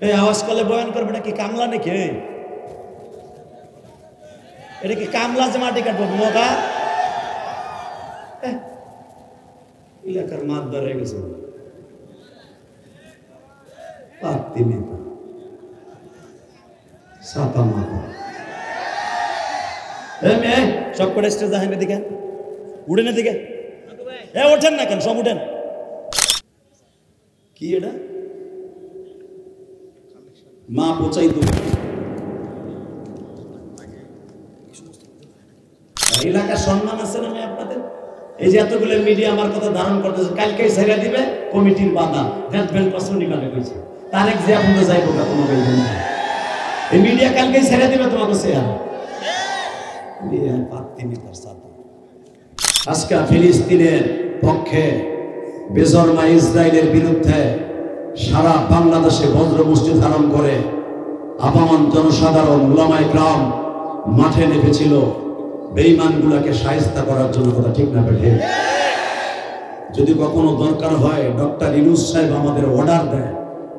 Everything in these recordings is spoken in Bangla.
এই আওয়াজ করলে বয়ান করবে না কি কামলা নাকি? এটা কি কামলা যে মাটি কাটবো মগা? এলাকার মাত ধরে গেছে পাত্তি নেতা সাপা মাথা মেয়ে সব করে স্টেজ আহেন এদিকে উঠেন এদিকে ওঠেন না কেন সব উঠেন কি এটা মা পচাই তো এলাকার সম্মান আছে না আপনাদের? এই যে এতগুলো মিডিয়া আমার কথা ধারণ করতেছে কালকে ছেড়ে দিবে কমিটির বাধা দেখবেন প্রশ্ন নিকালে কইছে তারেক যে আপনি যাইবো না তোমাকে এই মিডিয়া কালকে ছেড়ে দিবে তোমাকে শেয়ার পাত্তি নেতার সাথে আজকে ফিলিস্তিনের পক্ষে বেজরমা ইসরায়েলের বিরুদ্ধে সারা বাংলাদেশে বজ্র মুষ্টি ধারণ করে আপামর জনসাধারণ উলামায়ে কেরাম মাঠে নেমেছিল বেঈমানগুলোকে শায়েস্তা করার জন্য। কথা ঠিক না বেঠে? যদি কখনো দরকার হয় ডক্টর ইউনূস সাহেব আমাদের অর্ডার দেয়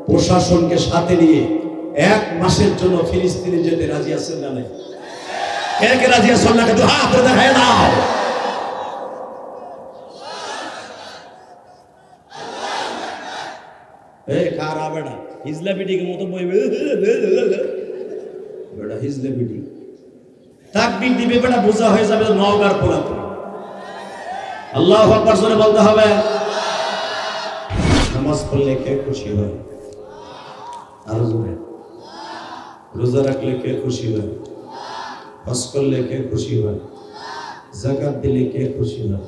প্রশাসনকে সাথে নিয়ে 1 মাসের জন্য ফিলিস্তিনে যেতে রাজি আছেন না? কে কে রাজি আছেন না? একটু হাত ধরে দেখায় দাও। এই খারা বেটা হিজলা বিডির মতো বইবে বেটা হিজলা বিডি তাকবীর দিবে বেটা বোঝা হয়ে যাবে নওগাঁর পোলা। আল্লাহু আকবার জোরে বলতে হবে। নামাজ পড়লে কে খুশি হয়? আরো জোরে। রোজা রাখলে কে খুশি হয়? হজ করলে কে খুশি হয়? যাকাত দিলে কে খুশি হয়?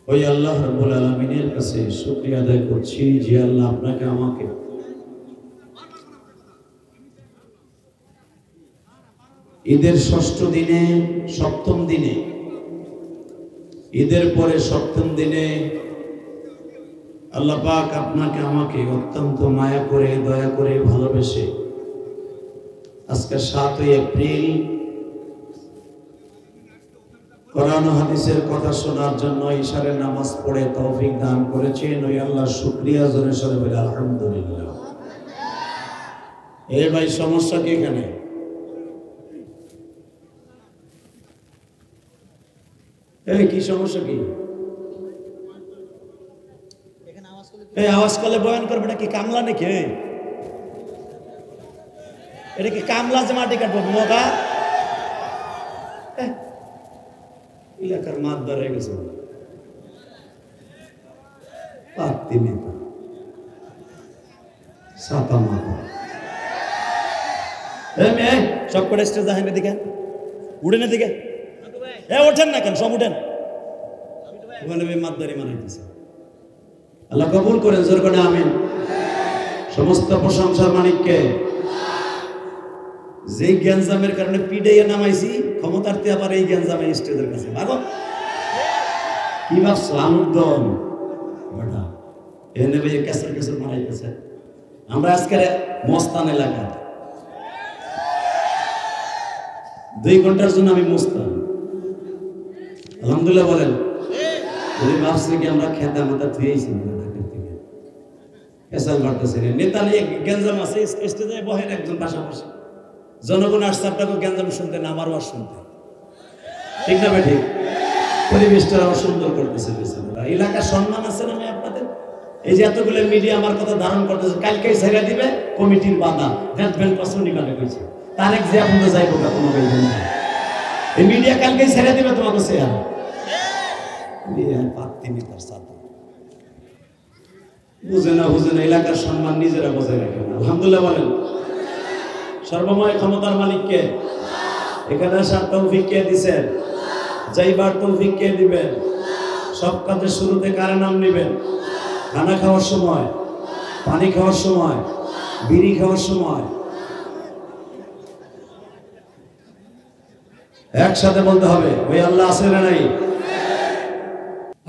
ওই আল্লাহ রাব্বুল আলামিনের কাছে শুকরিয়া আদায় করছি যে আল্লাহ আপনাকে আমাকে ঈদের 6ষ্ঠ দিনে 7ম দিনে ঈদের পরে 7ম দিনে আল্লাহ পাক আপনাকে আমাকে অত্যন্ত মায়া করে দয়া করে ভালোবেসে আজকে 7ই এপ্রিল কোরআন ও হাদিসের কথা শোনার জন্য ইশারের নামাজ পড়ে তৌফিক দান করেছেন। ওই আল্লাহ শুকরিয়া জোরে সরে বলে আলহামদুলিল্লাহ। এই ভাই সমস্যা কি এখানে? এই কি সমস্যা কি? এই আওয়াজ করলে বয়ান করবে না কি কামলা নাকি? এটা কি কামলা যে মাটি কাটবো মগা? এলাকার মাত ধরে গেছে পাত্তি নেতা সাপা মাথা মেয়ে সব করে স্টেজ আহেন এদিকে উঠেন এদিকে ওঠেন না কেন সব উঠেন ওখানে মাত ধরে মানাইতেছে। আল্লাহ কবুল করেন জোর করে আমিন। সমস্ত প্রশংসার মালিককে যে গ্যাঞ্জামের কারণে পিডাইয়া নামাইছি ক্ষমতার্থে আবার এই গ্যাঞ্জামে স্টেজের কাছে ভাগো কি ভাবছো আমুকদম বেটা এনে ভাই কেসর কেসর মারাইতেছে। আমরা আজকে মস্তান এলাকা 2 ঘন্টার জন্য আমি মস্তান আলহামদুলিল্লাহ বলেন। যদি ভাবছি কি আমরা খেতা মাথা ধুয়েছি ঢাকার থেকে কেসাল মারতেছে নেতা নিয়ে গ্যাঞ্জাম আছে স্টেজে বহেন একজন পাশাপাশি জনগণ আসছে আপনাকে গ্যাঞ্জাম শুনতে না আমারও আর শুনতে ঠিক না ভাই? ঠিক। পরিবেশটা সুন্দর করতেছে এলাকার সম্মান আছে না আপনাদের? এই যে এতগুলো মিডিয়া আমার কথা ধারণ করতেছে কালকে ছেড়ে দিবে কমিটির বাধা দেখবেন প্রশ্ন নিকালে কইছে তারেক যে আপনি যাইবো না তোমাকে এই মিডিয়া কালকে ছেড়ে দিবে তোমাকে শেয়ার পাত্তি নেতার সাথে বুঝে না এলাকার সম্মান নিজেরা বজায় রাখে না। আলহামদুলিল্লাহ বলেন। সর্বময় ক্ষমতার মালিককে এখানে আসার তৌফিক কে দিবেন? যাইবার তৌফিক কে দিবেন? সব কাজের শুরুতে কার নাম নেবেন? খানা খাওয়ার সময়, পানি খাওয়ার সময়, বিড়ি খাওয়ার সময় একসাথে বলতে হবে ওই আল্লাহ আছে না নাই?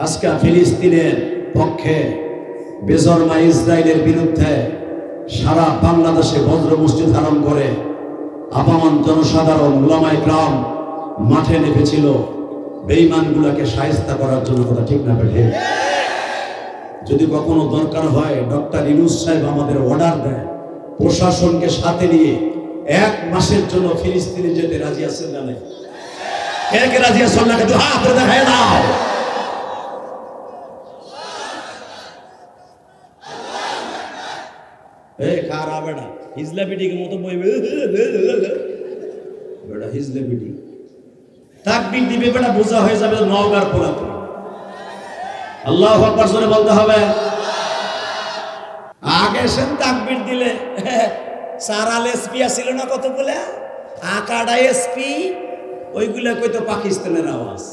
আজকে ফিলিস্তিনের পক্ষে বেজরমা ইসরায়েলের বিরুদ্ধে সারা বাংলাদেশে বজ্র মুষ্টি ধারণ করে আপামর জনসাধারণ উলামায়ে কেরাম মাঠে নেমেছিল বেঈমানগুলোকে শায়েস্তা করার জন্য। কথা ঠিক না বেঠে? যদি কখনো দরকার হয় ডক্টর ইউনূস সাহেব আমাদের অর্ডার দেয় প্রশাসনকে সাথে নিয়ে 1 মাসের জন্য ফিলিস্তিনে যেতে রাজি আছেন না? নাই? কে কে রাজি আছেন না? একটু হাত ধরে দেখায় দাও। এই কারা বেটা হিজলা পিটির মতো বইবে বেটা হিজলা পিটি তাকবীর দিবে বেটা বোঝা হয়ে যাবে নওগাঁর পোলা। আল্লাহু আকবার জোরে বলতে হবে। আগে সেন তাকবীর দিলে সারাল এসপি ছিল না কতগুলা আকাডা এসপি ওইগুলা কইতো পাকিস্তানের আওয়াজ।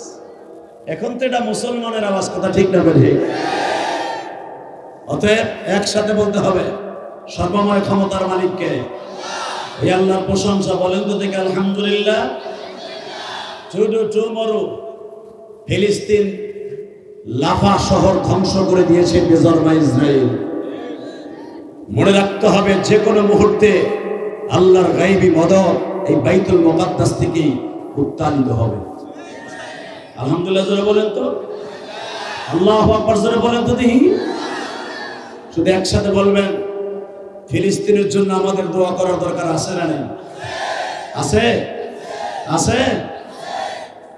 এখন তো এটা মুসলমানের আওয়াজ। কথা ঠিক না বলে? অতএব একসাথে বলতে হবে সর্বময় ক্ষমতার মালিককে। এই আল্লাহর প্রশংসা বলেন তো দেখে আলহামদুলিল্লাহ। টুমরো ফিলিস্তিন লাফা শহর ধ্বংস করে দিয়েছে বেজরমা ইসরায়েল। মনে রাখতে হবে যে কোনো মুহূর্তে আল্লাহর গায়বী মদদ এই বাইতুল মুকাদ্দাস থেকে উত্তালিত হবে। আলহামদুলিল্লাহ জোরে বলেন তো, আল্লাহু আকবার জোরে বলেন তো দেখি। শুধু একসাথে বলবেন ফিলিস্তিনের জন্য আমাদের দোয়া করার দরকার আছে না নেই? আছে আছে।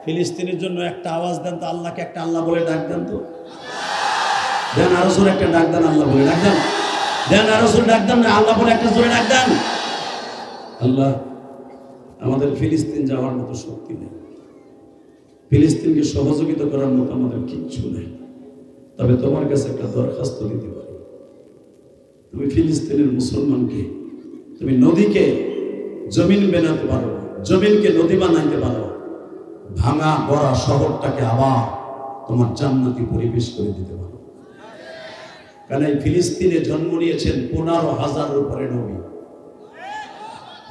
ফিলিস্তিনের জন্য একটা আওয়াজ দেন তো, আল্লাহকে একটা আল্লাহ বলে ডাক দেন তো। দেন আরো জোরে একটা ডাক দেন, আল্লাহ বলে ডাক দেন। দেন আরো জোরে ডাক দেন, না আল্লাহ বলে একটা জোরে ডাক দেন। আল্লাহ আমাদের ফিলিস্তিন যাওয়ার মতো শক্তি নেই, ফিলিস্তিনকে সহযোগিতা করার মতো আমাদের কিচ্ছু নেই। তবে তোমার কাছে একটা দরখাস্ত দিতে পারি। তুমি ফিলিস্তিনের মুসলমানকে, তুমি নদীকে জমিন বানাতে পারো, জমিনকে নদী বানাইতে পারো, ভাঙা গড়া শহরটাকে আবার তোমার জান্নাতি পরিবেশ করে দিতে পারো। কারণ এই ফিলিস্তিনে জন্ম নিয়েছেন 15,000 উপরে নবী।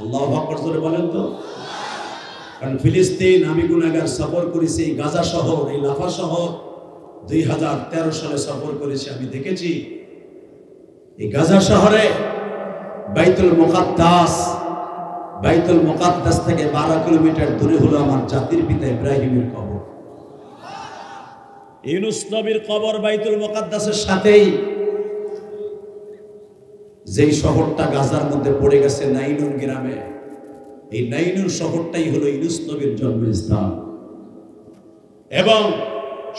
আল্লাহু আকবার জোরে বলেন তো। কারণ ফিলিস্তিন আমি গুনাহগার সফর করেছি, এই গাজা শহর, এই লাফা শহর 2013 সালে সফর করেছি। আমি দেখেছি এই গাজা শহরে বাইতুল মুকাদ্দাস থেকে 12 কিলোমিটার দূরে হলো আমার জাতির পিতা ইব্রাহিমের কবর। ইউনূস নবীর কবর বাইতুল মুকাদ্দাসের সাথেই। যেই শহরটা গাজার মধ্যে পড়ে গেছে নাইনুন গ্রামে, এই নাইনুন শহরটাই হলো ইউনূস নবীর জন্মস্থান। এবং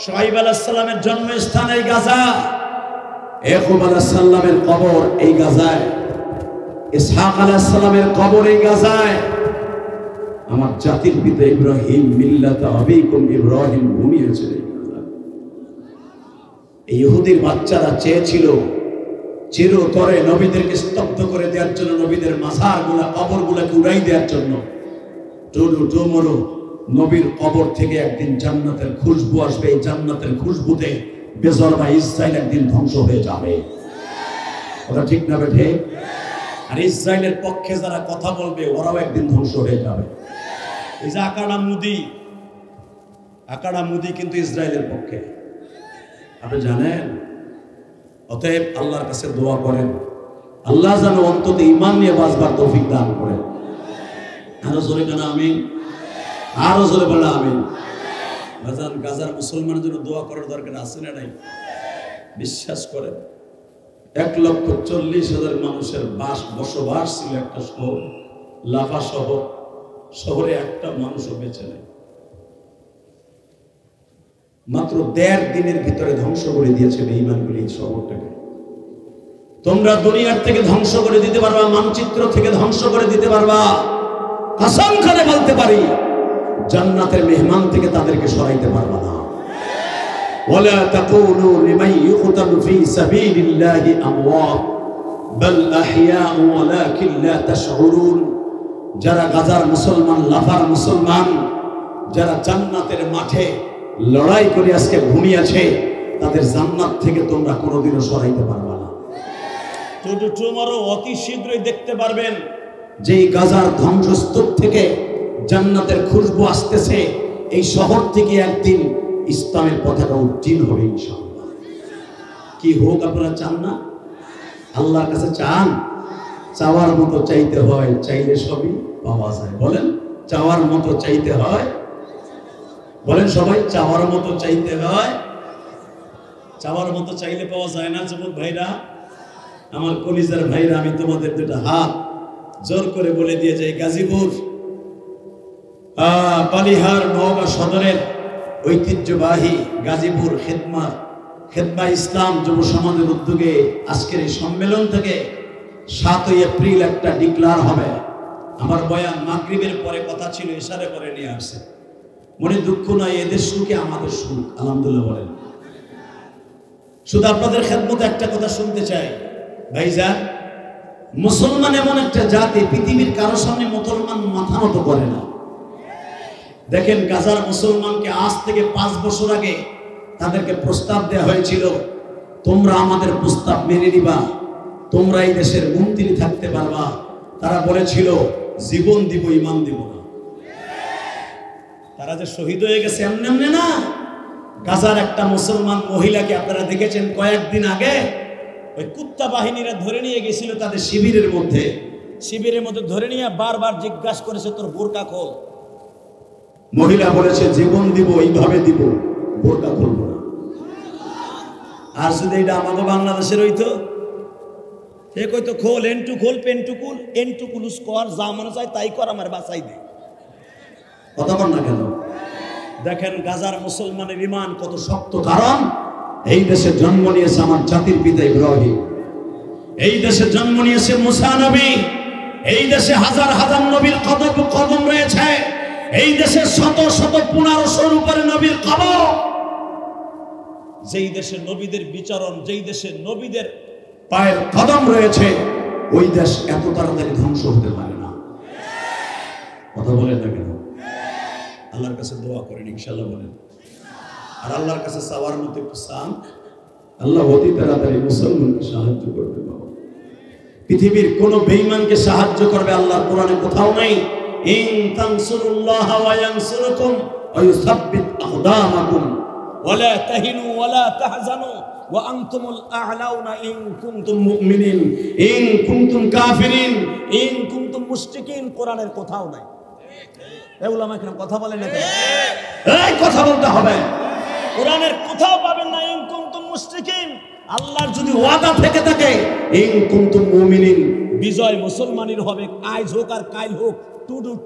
শুআয়ব আলাইহিস সালামের জন্মস্থান এই গাজা, ইয়াকুব আলাইহিস সালামের কবর এই গাজায়, ইসহাক আলাইহিস সালামের কবর এই গাজায়। আমার জাতির পিতা ইব্রাহিম মিল্লাতা আবিকুম ইব্রাহিম ঘুমিয়েছে এই গাজায়। এই ইহুদির বাচ্চারা চেয়েছিল চিরতরে নবীদেরকে স্তব্ধ করে দেওয়ার জন্য, নবীদের মাজারগুলা কবরগুলাকে উড়াই দেওয়ার জন্য। টুমরো নবীর কবর থেকে একদিন জান্নাতের খুশবু আসবে, এই জান্নাতের খুশবুতে বেজরমা ইসরায়েল একদিন ধ্বংস হয়ে যাবে। ওটা ঠিক না বেঠে? আর ইসরায়েলের পক্ষে যারা কথা বলবে ওরাও একদিন ধ্বংস হয়ে যাবে। এই যে আকাড়া মুদি কিন্তু ইসরায়েলের পক্ষে, আপনি জানেন। অতএব আল্লাহর কাছে দোয়া করেন, আল্লাহ যেন অন্তত ঈমান নিয়ে বাঁচবার তৌফিক দান করেন। আরো জোরে কেন আমিন, আরো জোরে বলে আমিন। গাজার মুসলমানের জন্য দোয়া করার দরকার আছে না নাই? বিশ্বাস করেন 1,40,000 মানুষের বসবাস ছিল একটা শহর, লাফা শহর। শহরে একটা মানুষও বেঁচে নেই। মাত্র 1.5 দিনের ভিতরে ধ্বংস করে দিয়েছে বেঈমানগুলি এই শহরটাকে। তোমরা দুনিয়ার থেকে ধ্বংস করে দিতে পারবা, মানচিত্র থেকে ধ্বংস করে দিতে পারবা, কসম করে বলতে পারি জান্নাতের মেহমান থেকে তাদেরকে সরাইতে পারবা না। ওয়ালা তাকুলু লিমান ইউকতালু ফি সাবিলিল্লাহি আমওয়াত বাল আহইয়াউ ওয়ালাকিন লা তাশউরুন। যারা গাজার মুসলমান, লাফার মুসলমান, যারা জান্নাতের মাঠে লড়াই করে আজকে ঘুমিয়েছে, তাদের জান্নাত থেকে তোমরা কোনোদিনও সরাইতে পারবা না। টুমরো অতি শীঘ্রই দেখতে পারবেন যে এই গাজার ধ্বংসস্তূপ থেকে জান্নাতের খুশবু আসতেছে। এই শহর থেকে একদিন ইসলামের পতাকা উত্তীর্ণ হবে ইনশাআল্লাহ। কি হোক আপনারা চান না? আল্লাহর কাছে চান? চাওয়ার মতো চাইতে হয়, চাইলে সবই পাওয়া যায়। বলেন চাওয়ার মতো চাইতে হয়, বলেন সবাই চাওয়ার মতো চাইতে হয়। চাওয়ার মতো চাইলে পাওয়া যায় না যুবক ভাইরা, আমার কলিজার ভাইরা, আমি তোমাদের দুটো হাত জোর করে বলে দিয়ে যাই, গাজীপুর বালিহার নওগাঁ সদরের ঐতিহ্যবাহী গাজীপুর খেদমা ইসলাম যুব সমাজের উদ্যোগে আজকের এই সম্মেলন থেকে 7 এপ্রিল একটা ডিক্লার হবে। আমার বয়ান মাগরিবের পরে কথা ছিল, ইশারে করে নিয়ে আসছে। মনে দুঃখ নয়, এদের সুখে আমাদের সুখ, আলহামদুলিল্লাহ বলেন। শুধু আপনাদের খেদমতে একটা কথা শুনতে চাই ভাইজান, মুসলমান এমন একটা জাতি পৃথিবীর কারো সামনে মুসলমান মাথা নত করে না। দেখেন গাজার মুসলমানকে আজ থেকে 5 বছর আগে তাদেরকে প্রস্তাব দেওয়া হয়েছিল, তোমরা আমাদের প্রস্তাব মেনে নিবা, তোমরা এই দেশের মন্ত্রী থাকতে পারবা। তারা বলেছিল জীবন দিব, ইমান দিব না। তারা যে শহীদ হয়ে গেছে এমনি এমনি না। গাজার একটা মুসলমান মহিলাকে আপনারা দেখেছেন কয়েকদিন আগে ওই কুত্তা বাহিনীরা ধরে নিয়ে গেছিল তাদের শিবিরের মধ্যে ধরে নিয়ে বারবার জিজ্ঞাসা করেছে, তোর বোরকা খোল। মহিলা বলেছে জীবন দিব, এইভাবে দিব, বোরকা খুলবো না। আর যদি এটা আমাকে বাংলাদেশের হইতো, সে কইতো খোল, এন্টু খোল, পেন্টু কুল, এন্টু কুলুস কর, যা মনে চায় তাই কর, আমার বাঁচাই দে। কথা বল না কেন? দেখেন গাজার মুসলমানের ঈমান কত শক্ত, কারণ এই দেশে জন্ম নিয়েছে আমার জাতির পিতা ইব্রাহিম, এই দেশে জন্ম নিয়েছে মুসা নবী, এই দেশে হাজার হাজার নবীর কদম রয়েছে, এই দেশে শত শত 1500 উপরে নবীর কবর। যেই দেশে নবীদের বিচরণ, যেই দেশে নবীদের পায়ের কদম রয়েছে, ওই দেশ এত তাড়াতাড়ি ধ্বংস হতে পারে না। কথা বলেন না কেন? আল্লাহর কাছে দোয়া করেন, ইনশাআল্লাহ বলেন। আর আল্লাহর কাছে চাওয়ার মতো একটু চান, আল্লাহ অতি তাড়াতাড়ি মুসলমানকে সাহায্য করবে। বাবা, পৃথিবীর কোন বেঈমানকে সাহায্য করবে আল্লাহর কোরআনে কোথাও নাই। ইন তানসুরুল্লাহ ওয়া ইয়ানসুরুকুম ওয়া ইউসাব্বিত আকদামাকুম ওয়া লা তাহিনু ওয়া লা তাহজানু ওয়া আনতুমুল আ'লাউনা ইন কুনতুম মুমিনিন ইন কুনতুম কাফিরিন ইন কুনতুম মুশরিকিন। কোরআনের কোথাও নাই। এই উলামা কেন কথা বলেন না? এই কথা বলতে হবে। কোরআনের কোথাও পাবেন না ইন কুনতুম মুশরিকিন। আল্লাহর যদি ওয়াদা থেকে থাকে ইন কুনতুম মুমিনিন, বিজয় মুসলমানের হবে, আজ হোক আর কাল হোক,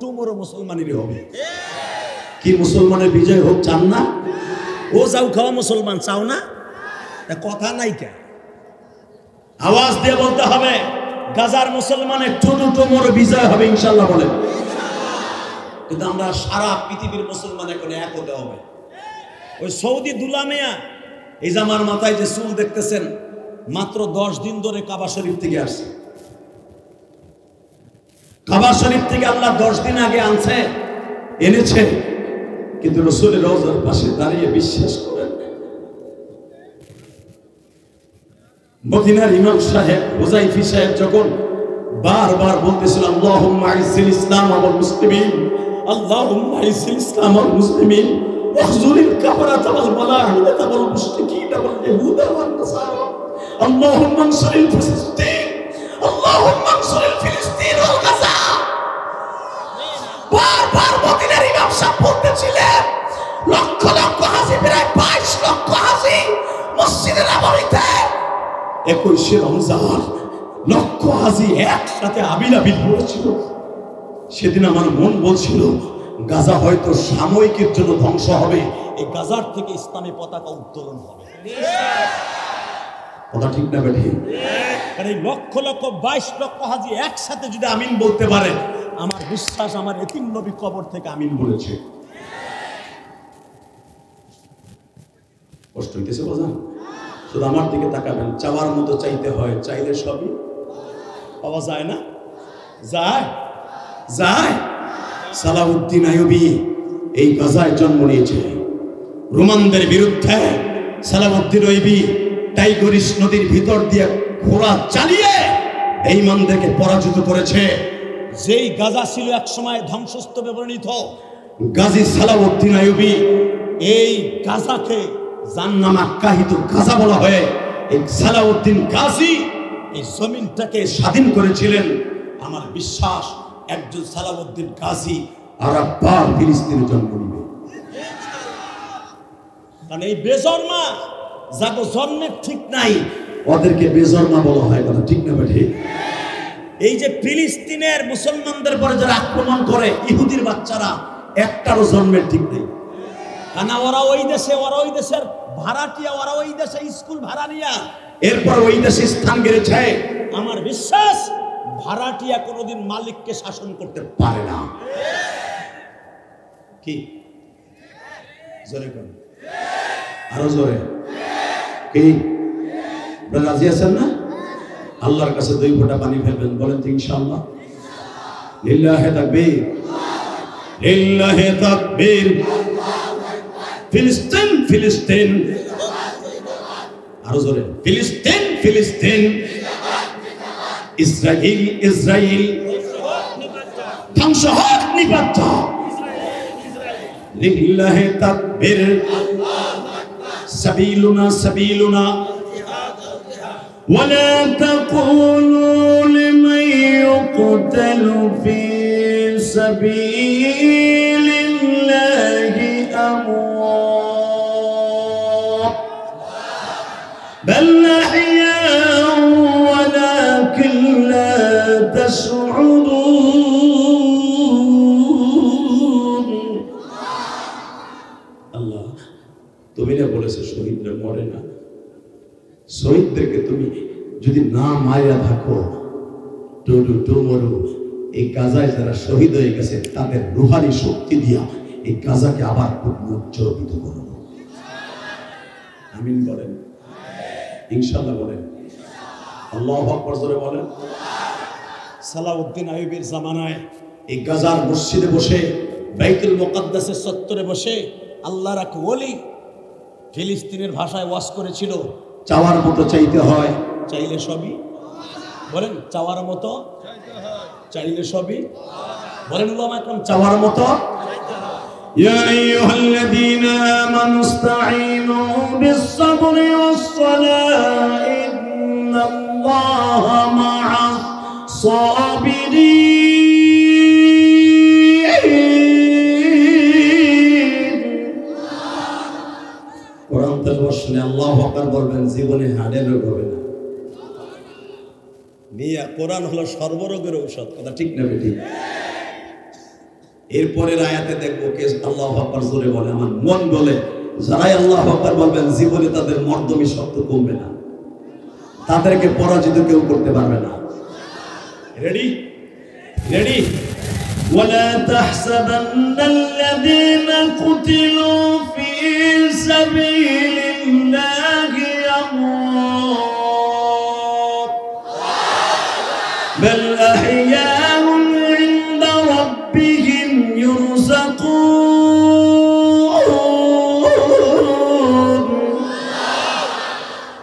টুমোরো মুসলমানেরই হবে। কি মুসলমানের বিজয় হোক চান না? ও যাও খাওয়া মুসলমান চাও না? কথা নাই কে? আওয়াজ দিয়ে বলতে হবে, গাজার মুসলমানের টুমোরো বিজয় হবে ইনশাআল্লাহ বলেন। কিন্তু আমরা সারা পৃথিবীর মুসলমান এখন এক হতে হবে। ওই সৌদি দুলামিয়া, এই যে আমার মাথায় যে চুল দেখতেছেন, মাত্র 10 দিন ধরে কাবা শরীফ থেকে আসছে। কাবা শরীফ থেকে আল্লাহ 10 দিন আগে এনেছে, কিন্তু রাসূলের রওজার পাশে দাঁড়িয়ে বিশ্বাস করেন, মদিনার ইমাম সাহেব হুযাইফা সাহেব যখন বারবার বলতেছিল আল্লাহুম্মা আইজ্জিল ইসলাম ওয়াল মুসলিমিন, আল্লাহুম্মা আইজ্জিল ইসলাম ওয়াল মুসলিমিন ওয়াখযুলিল কাফারাতা ওয়াল মালাহিদাতা ওয়াল মুশরিকিনা ওয়াল ইয়াহুদা ওয়ান নাসারা, আল্লাহুম্মা আনসুরিল ফিলিস্তিন, আল্লাহুম্মা আনসুরিল ফিলিস্তিন ওয়াল গাজা। বারবার মদিনার ইমাম সাহেব বলতেছিলেন, লক্ষ লক্ষ হাজী, প্রায় 22 লক্ষ হাজী মসজিদে নববীতে 21 রমজান লক্ষ হাজী একসাথে আবিলাবিল পড়েছিল। সেদিন আমার মন বলছিল গাজা হয়তো সাময়িকের জন্য ধ্বংস হবে, এই গাজার থেকে ইসলামী পতাকা উত্তোলন হবে। কথা ঠিক না বেঠি? কারণ এই লক্ষ লক্ষ 22 লক্ষ হাজী একসাথে যদি আমিন বলতে পারে, আমার বিশ্বাস আমার এতিম নবী কবর থেকে আমিন বলেছে। কষ্ট হইতেছে বাজান? শুধু আমার দিকে তাকাবেন, চাওয়ার মতো চাইতে হয়, চাইলে সবই পাওয়া যায় না? যায় যায়। সালাউদ্দিন আইয়ুবী এই গাজায় জন্ম নিয়েছে। রোমানদের বিরুদ্ধে সালাউদ্দিন আইয়ুবী টাইগ্রিস নদীর ভিতর দিয়ে ঘোড়া চালিয়ে বেঈমানদেরকে পরাজিত করেছে। যেই গাজা ছিল এক সময় ধ্বংসস্তূপে পরিণত, গাজী সালাউদ্দিন আইয়ুবী এই গাজাকে জান্নামে আখ্যায়িত গাজা বলা হয়। এই সালাউদ্দিন গাজী এই জমিনটাকে স্বাধীন করেছিলেন। আমার বিশ্বাস একজন সালাউদ্দিন গাজী আর আবার ফিলিস্তিনে জন্ম নিবে। কারণ এই বেজন্মা যাকে জন্মের ঠিক নাই ওদেরকে বেজন্মা বলা হয়, কথা ঠিক না ঠিক? এই যে ফিলিস্তিনের মুসলমানদের পরে যারা আক্রমণ করে ইহুদির বাচ্চারা, একটারও জন্মের ঠিক নেই। কারণ ওরা ওই দেশের ভাড়াটিয়া, ওরা ওই দেশে স্কুল ভাড়া নিয়া এরপর ওই দেশে স্থান গেড়েছে। আমার বিশ্বাস ভাড়াটিয়া কোনোদিন মালিককে শাসন করতে পারে না। কি জোরে কোন আরো জোরে কি রাজি আছেন না? আল্লাহর কাছে 2 ফোঁটা পানি ফেলবেন, বলেন তো ইনশাআল্লাহ। লিল্লাহি তাকবীর, লিল্লাহি তাকবীর। ফিলিস্তিন ফিলিস্তিন, আরো জোরে ফিলিস্তিন ফিলিস্তিন। ইসরাইল ইসরাইল, ধ্বংস হোক নিপাত। লিল্লাহি তাকবীর। সাবিলুনা সাবিলুনা ولا تقولوا لمن يقتل في سبيل الله أموات بل أحياء ولكن لا تشعرون الله তুমি না বলেছো শহীদরা মরে না। শহীদদেরকে তুমি যদি না মায়া থাকো, এই গাজায় যারা শহীদ হয়ে গেছে তাদের রুহানি শক্তি দিয়া এই গাজাকে আবার উজ্জ্বলিত করো। আমিন বলেন, ইনশাআল্লাহ বলেন, আল্লাহু আকবার জোরে বলেন। সালাউদ্দিন আইয়ুবীর জামানায় এই গাজার মসজিদে বসে, বাইতুল মুকাদ্দাসের চত্বরে বসে আল্লাহর এক ওলি ফিলিস্তিনের ভাষায় ওয়াজ করেছিল, চাওয়ার মতো চাইতে হয়, চাইলে সবই। বলেন চাওয়ার মতো চাইলে সবই। বলেন উলামা একরাম চাওয়ার মতো। ইয়া আইয়ুহাল্লাযীনা আমানু ইসতাঈনু বিস-সাবরি ওয়াস-সালাহ ইন্নাল্লাহা মা'আস সাবিরিন। কোরআন তেলাওয়াত শুনে আল্লাহু আকবার বলবেন, জীবনে হার্টের রোগ হবে না। মিয়া কোরআন হলো সর্বরোগের ঔষধ, কথা ঠিক না বেটি? এরপরের আয়াতে দেখবো কে আল্লাহু আকবার জোরে বলে। আমার মন বলে যারাই আল্লাহু আকবার বলবেন জীবনে তাদের মর্দমি শক্ত কমবে না, তাদেরকে পরাজিত কেউ করতে পারবে না। Ready ready. ولا تحسبن الذين قتلوا في سبيل الله أموات بل أحياء عند ربهم يرزقون।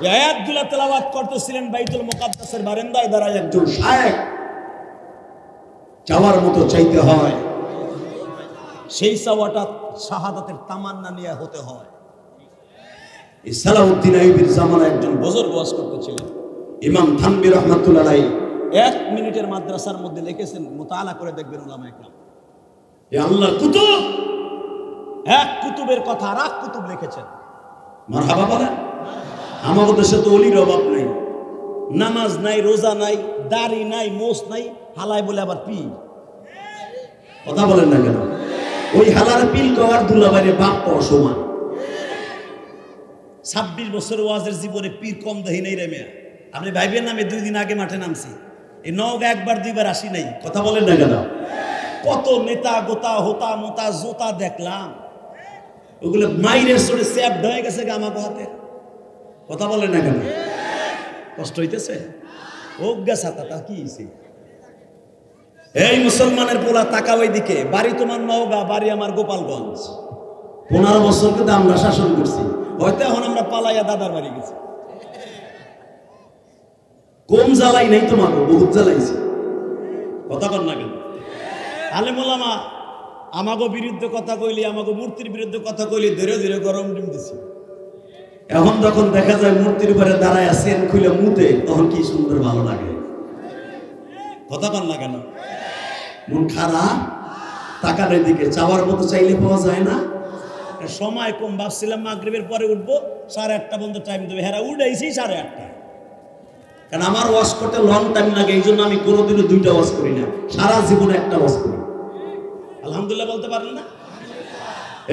এই আয়াতগুলো তেলাওয়াত করতেছিলেন বাইতুল মুকাদ্দাসের বারান্দায় দাঁড়ায় একজন শায়েখ। চাওয়ার মতো চাইতে হয়, সেই চাওয়াটা শাহাদাতের তামান্না নিয়ে হতে হয়। এই সালাউদ্দিন আইয়ুবীর জামানায় একজন বুজুর্গ ওয়াজ করতেছিলেন, ইমাম থানভী রাহমাতুল্লাহ আলাইহি 1 মিনিটের মাদ্রাসার মধ্যে লিখেছেন, মুতাআলা করে দেখবেন উলামা একরাম। এই আল্লাহর কুতুব, এক কুতুবের কথা আর এক কুতুব লিখেছেন। মারহাবা বলেন। আমাদের দেশে তো ওলির অভাব নাই, নামাজ নাই, রোজা নাই, দাড়ি নাই, মোছ নাই, হালাই বলে আবার পীর। কথা বলেন না কেন? ওই হালার পিল কওয়ার দুলাভাইয়ের বাপ পাওয়া সমান। 26 বছর ওয়াজের জীবনে পীর কম দেখি নাই রে মেয়া। আপনি ভাইবেন নামে 2 দিন আগে মাঠে নামছি, এই নওগাঁ একবার 2বার আসি নাই। কথা বলেন না কেন? কত নেতা গোতা হোতা মোতা জোতা দেখলাম, ওগুলো মাইরের সরে স্যাপড হয়ে গেছে গামা হাতে। কথা বলেন না কেন? কষ্ট হইতেছে? ওগা সাতা কি হইছে? এই মুসলমানের পোলা তাকাও দিকে, বাড়ি তোমার নওগাঁ, বাড়ি আমার গোপালগঞ্জ। 15 বছর কিন্তু আমরা শাসন করছি, হয়তো এখন আমরা পালাইয়া দাদার বাড়ি গেছি। কম জ্বালাই নাই তোমাকে, বহুত জ্বালাইছি। কথা কর না কেন? আলেম ওলামা আমাগো বিরুদ্ধে কথা কইলি, আমাগো মূর্তির বিরুদ্ধে কথা কইলি, ধীরে ধীরে গরম ডিম দিছি। এখন যখন দেখা যায় মূর্তির উপরে দাঁড়ায় আছেন খুলে মুতে, তখন কি সুন্দর ভালো লাগে। কথা কর না কেন? মন খারাপ, টাকার দিকে চাওয়ার মতো চাইলে পাওয়া যায় না। সময় কম, ভাবছিলাম মাগরিবের পরে উঠবো, 8:30 পর্যন্ত টাইম দেবে, হেরা উঠেছি 8:30। কারণ আমার ওয়াজ করতে লং টাইম লাগে, এই জন্য আমি কোনোদিনও 2টা ওয়াজ করি না, সারা জীবনে একটা ওয়াজ করি। আলহামদুলিল্লাহ বলতে পারেন না?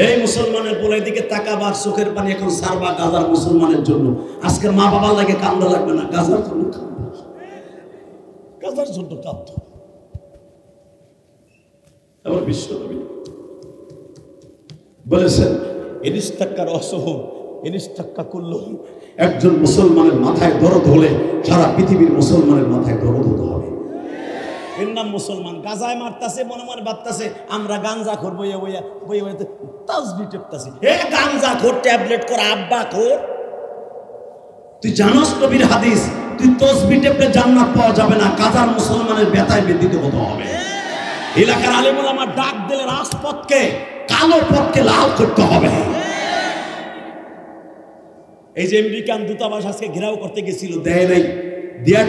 এই মুসলমানের পোলাই দিকে তাকাবার চোখের পানি এখন সারবা গাজার মুসলমানের জন্য। আজকে মা বাবার লাগে কান্দা লাগবে না, গাজার জন্য কান্দা, গাজার জন্য কাঁদতো। আবার বিশ্বনবী বলেছেন ইনিস্তাক্কা রসহুম ইনিস্তাক্কা কুল্লুহুম। একজন মুসলমানের মাথায় দরদ হলে সারা পৃথিবীর মুসলমানের মাথায় দরদ হতে হবে। এর নাম মুসলমান। গাজায় মারতাছে, মনে মনে ভাবতাছে আমরা গাঞ্জা খোর, বইয়া বইয়া বইয়া বইয়া তাসবিহ টেপতাছি। এ গাঞ্জা খোর, ট্যাবলেট খোর, আব্বা খোর। তুই জানোস নবীর হাদিস, তুই তাসবিহ টেপলে জান্নাত পাওয়া যাবে না, গাজার মুসলমানের ব্যথায় বেদিত হতে হবে। এলাকার আলেম ওলামা ডাক দিলে রাজপথকে, কালো পথকে লাল করতে হবে। এই যে আমেরিকান দূতাবাস আজকে ঘেরাও করতে গেছিল, দেয় নাই, দেয়া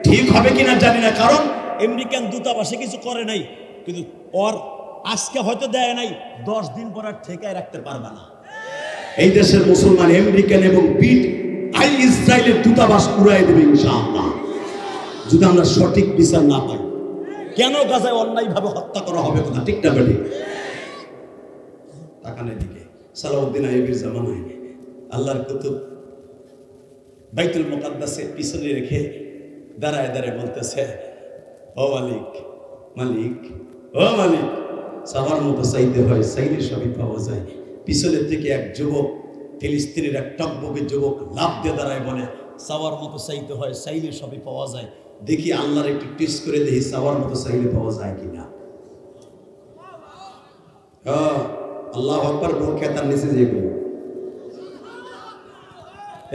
ঠিক হবে কিনা জানি না, কারণ আমেরিকান দূতাবাসে কিছু করে নাই, কিন্তু ওর আজকে হয়তো দেয় নাই, 10 দিন পর আর ঠেকায় রাখতে পারবে না। এই দেশের মুসলমান আমেরিকান এবং ইসরায়েলের দূতাবাস উড়াই দেবে ইনশাআল্লাহ, যদি আমরা সঠিক বিচার না পাই। কেন গাজায় অন্যায়ভাবে হত্যা করা হবে? কথা ঠিক না বেটি? তাকানের দিকে সালাউদ্দিন আইয়ুবীর জামানায় আল্লাহর কুতুব বাইতুল মুকাদ্দাসের পিছনে রেখে দাঁড়ায় দাঁড়ায় বলতেছে, ও মালিক, মালিক, ও মালিক, সাবার মতো চাইতে হয়, চাইলে সবই পাওয়া যায়। পিছনের থেকে এক যুবক, ফিলিস্তিনের এক টকবকে যুবক লাফ দিয়ে দাঁড়ায় বলে, সাওয়ার মতো চাইতে হয়, চাইলে সবই পাওয়া যায়। দেখি আল্লাহর একটু টেস্ট করে দেখি সাবার মতো চাইলে পাওয়া যায় কিনা। আল্লাহু আকবার, বউ খেতার নিচে যে বউ।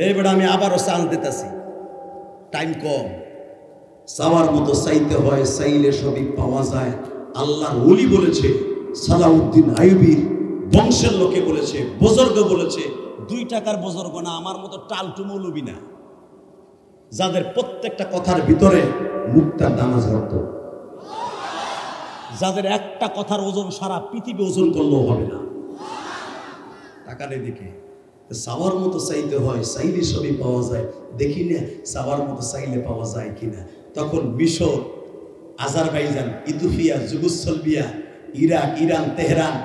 এইবার আমি আবারও চাল দিতেছি, টাইম কম। চাওয়ার মতো চাইতে হয়, চাইলে সবই পাওয়া যায়। আল্লাহর ওলি বলেছে, সালাউদ্দিন আইয়ুবীর বংশের লোকে বলেছে, বুজুর্গ বলেছে, 2 টাকার বুজুর্গ না, আমার মতো টালটু মৌলবি না, যাদের প্রত্যেকটা কথার ভিতরে মুক্তার দানা ঝরত, যাদের একটা কথার ওজন সারা পৃথিবী ওজন করলেও হবে না। টাকার দিকে চাওয়ার মতো চাইতে হয়, চাইলে সবই পাওয়া যায়। দেখি না চাওয়ার মতো চাইলে পাওয়া যায় কিনা। তখন মিশর, Azerbaijan, Ethiopia, Yugoslavia, Iraq, Iran, Tehran,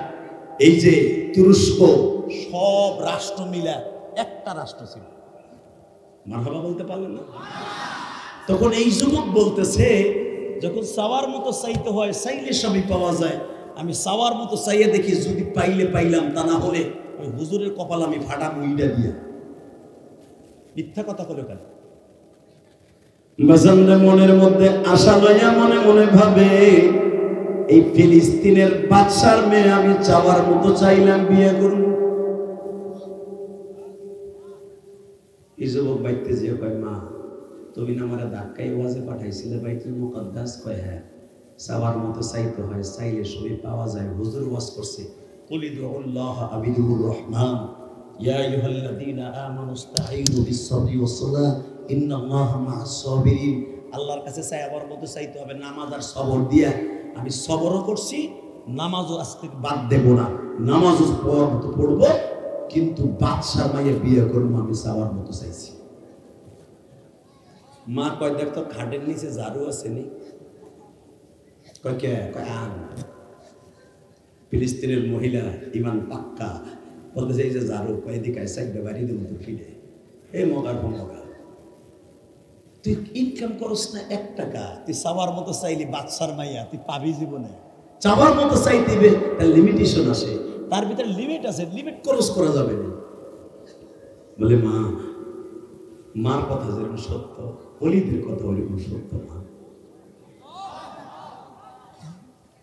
এই যে তুরস্ক, সব রাষ্ট্র মিলা একটা রাষ্ট্র ছিল। মারহাবা বলতে পারলেন না? তখন এই যুবক বলতেছে, যখন চাওয়ার মতো চাইতে হয়, চাইলে সবই পাওয়া যায়, আমি চাওয়ার মতো চাইয়ে দেখি, যদি পাইলে পাইলাম, তা না হলে ওই হুজুরের কপাল আমি ফাটাবো ইটা দিয়া। মিথ্যা কথা বলে কেন? বাজানদের মনের মধ্যে আশা লইয়া মনে মনে ভাবে, এই ফিলিস্তিনের বাদশার মেয়ে আমি চাওয়ার মতো চাইলাম বিয়ে করব। এই যুবক বাইতে যে কয়, মা তুমি না আমার ধাক্কায় ওয়াজে পাঠাইছিলে বাইতুল মুকাদ্দাস? কয় হ্যাঁ। চাওয়ার মতো চাইতে হয়, চাইলে সবই পাওয়া যায়। হুজুর ওয়াজ করছে, কুল ইদউল্লাহ আবিদুর রহমান, ইয়া আইয়ুহাল্লাযীনা আমানু ইসতাঈনু বিস-সাবরি ওয়াস-সালাহ ইন্নাল্লাহা মা'আস সাবিরিন। আল্লাহর কাছে চাওয়ার মতো চাইতে হবে, নামাজ আর সবর দিয়া। আমি সবরও করছি, নামাজও আজকে বাদ দেব না, নামাজও পড়বো, কিন্তু বাদশার মাইয়া বিয়ে করবো আমি চাওয়ার মতো চাইছি। মা কয়, দেখ তো খাটের নিচে ঝাড়ু আছে নি? কয় কে? কয় আন। ফিলিস্তিনের মহিলা ইমান পাক্কা, বলতেছে এই যে ঝাড়ু, কয় এদিকে সাইডে বাড়ি দেবো তো ফিরে। এই মগার মগা, তুই ইনকাম করস না 1 টাকা, তুই চাওয়ার মতো চাইলি বাদশার মাইয়া তুই পাবি জীবনে। চাওয়ার মতো চাইতে তার লিমিটেশন আসে, তার ভিতরে লিমিট আছে, লিমিট খরচ করা যাবে না। বলে মা, মার কথা যেরকম সত্য, অলিদের কথা ওরকম সত্য। মা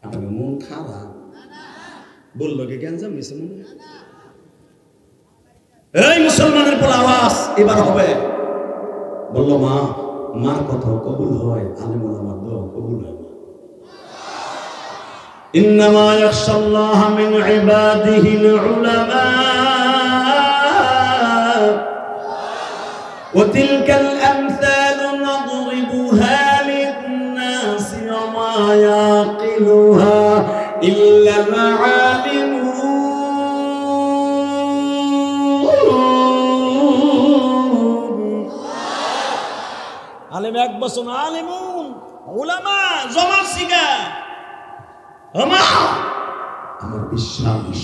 আপনাকে মন খারাপ বললো কে গ্যাঞ্জাম মিশে মনে? এই মুসলমানের বলে আওয়াজ এবার হবে। বললো মা, মার কথা কবুল হয়, আলেম ওলামার দোয়া কবুল হয়। ইন্নামা ইয়াখশাল্লাহ মিন ইবাদিহিল উলামা ওয়া তিলকাল আমসালু নাদরিবুহা লিন-নাসি ওয়া মা ইয়াকিলুহা ইল্লাল আলিমুন। বছর আলিমুন উলামা জমা শিখা আমার বিশ্বাস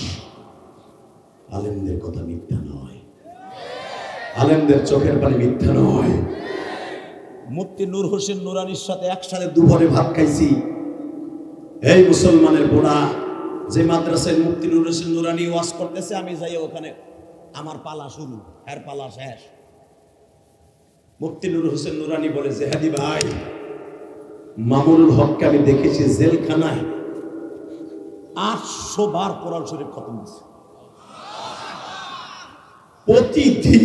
আলেমদের কথা মিথ্যা নয়, আলেমদের চোখের পানি মিথ্যা নয়। মুফতি নূর হোসেন নুরানির সাথে একসাথে দুপুরে ভাত খাইছি। এই মুসলমানের বোনা, যে মাদ্রাসায় মুফতি নূর হোসেন নুরানি ওয়াজ করতেছে, আমি যাই ওখানে, আমার পালা শুরু, এর পালা শেষ। মুফতি নূর হোসেন নুরানি বলে, জেহাদি ভাই, মামুনুল হককে আমি দেখেছি জেলখানায় 800 বার কোরআন শরীফ খতম দিচ্ছে। প্রতিদিন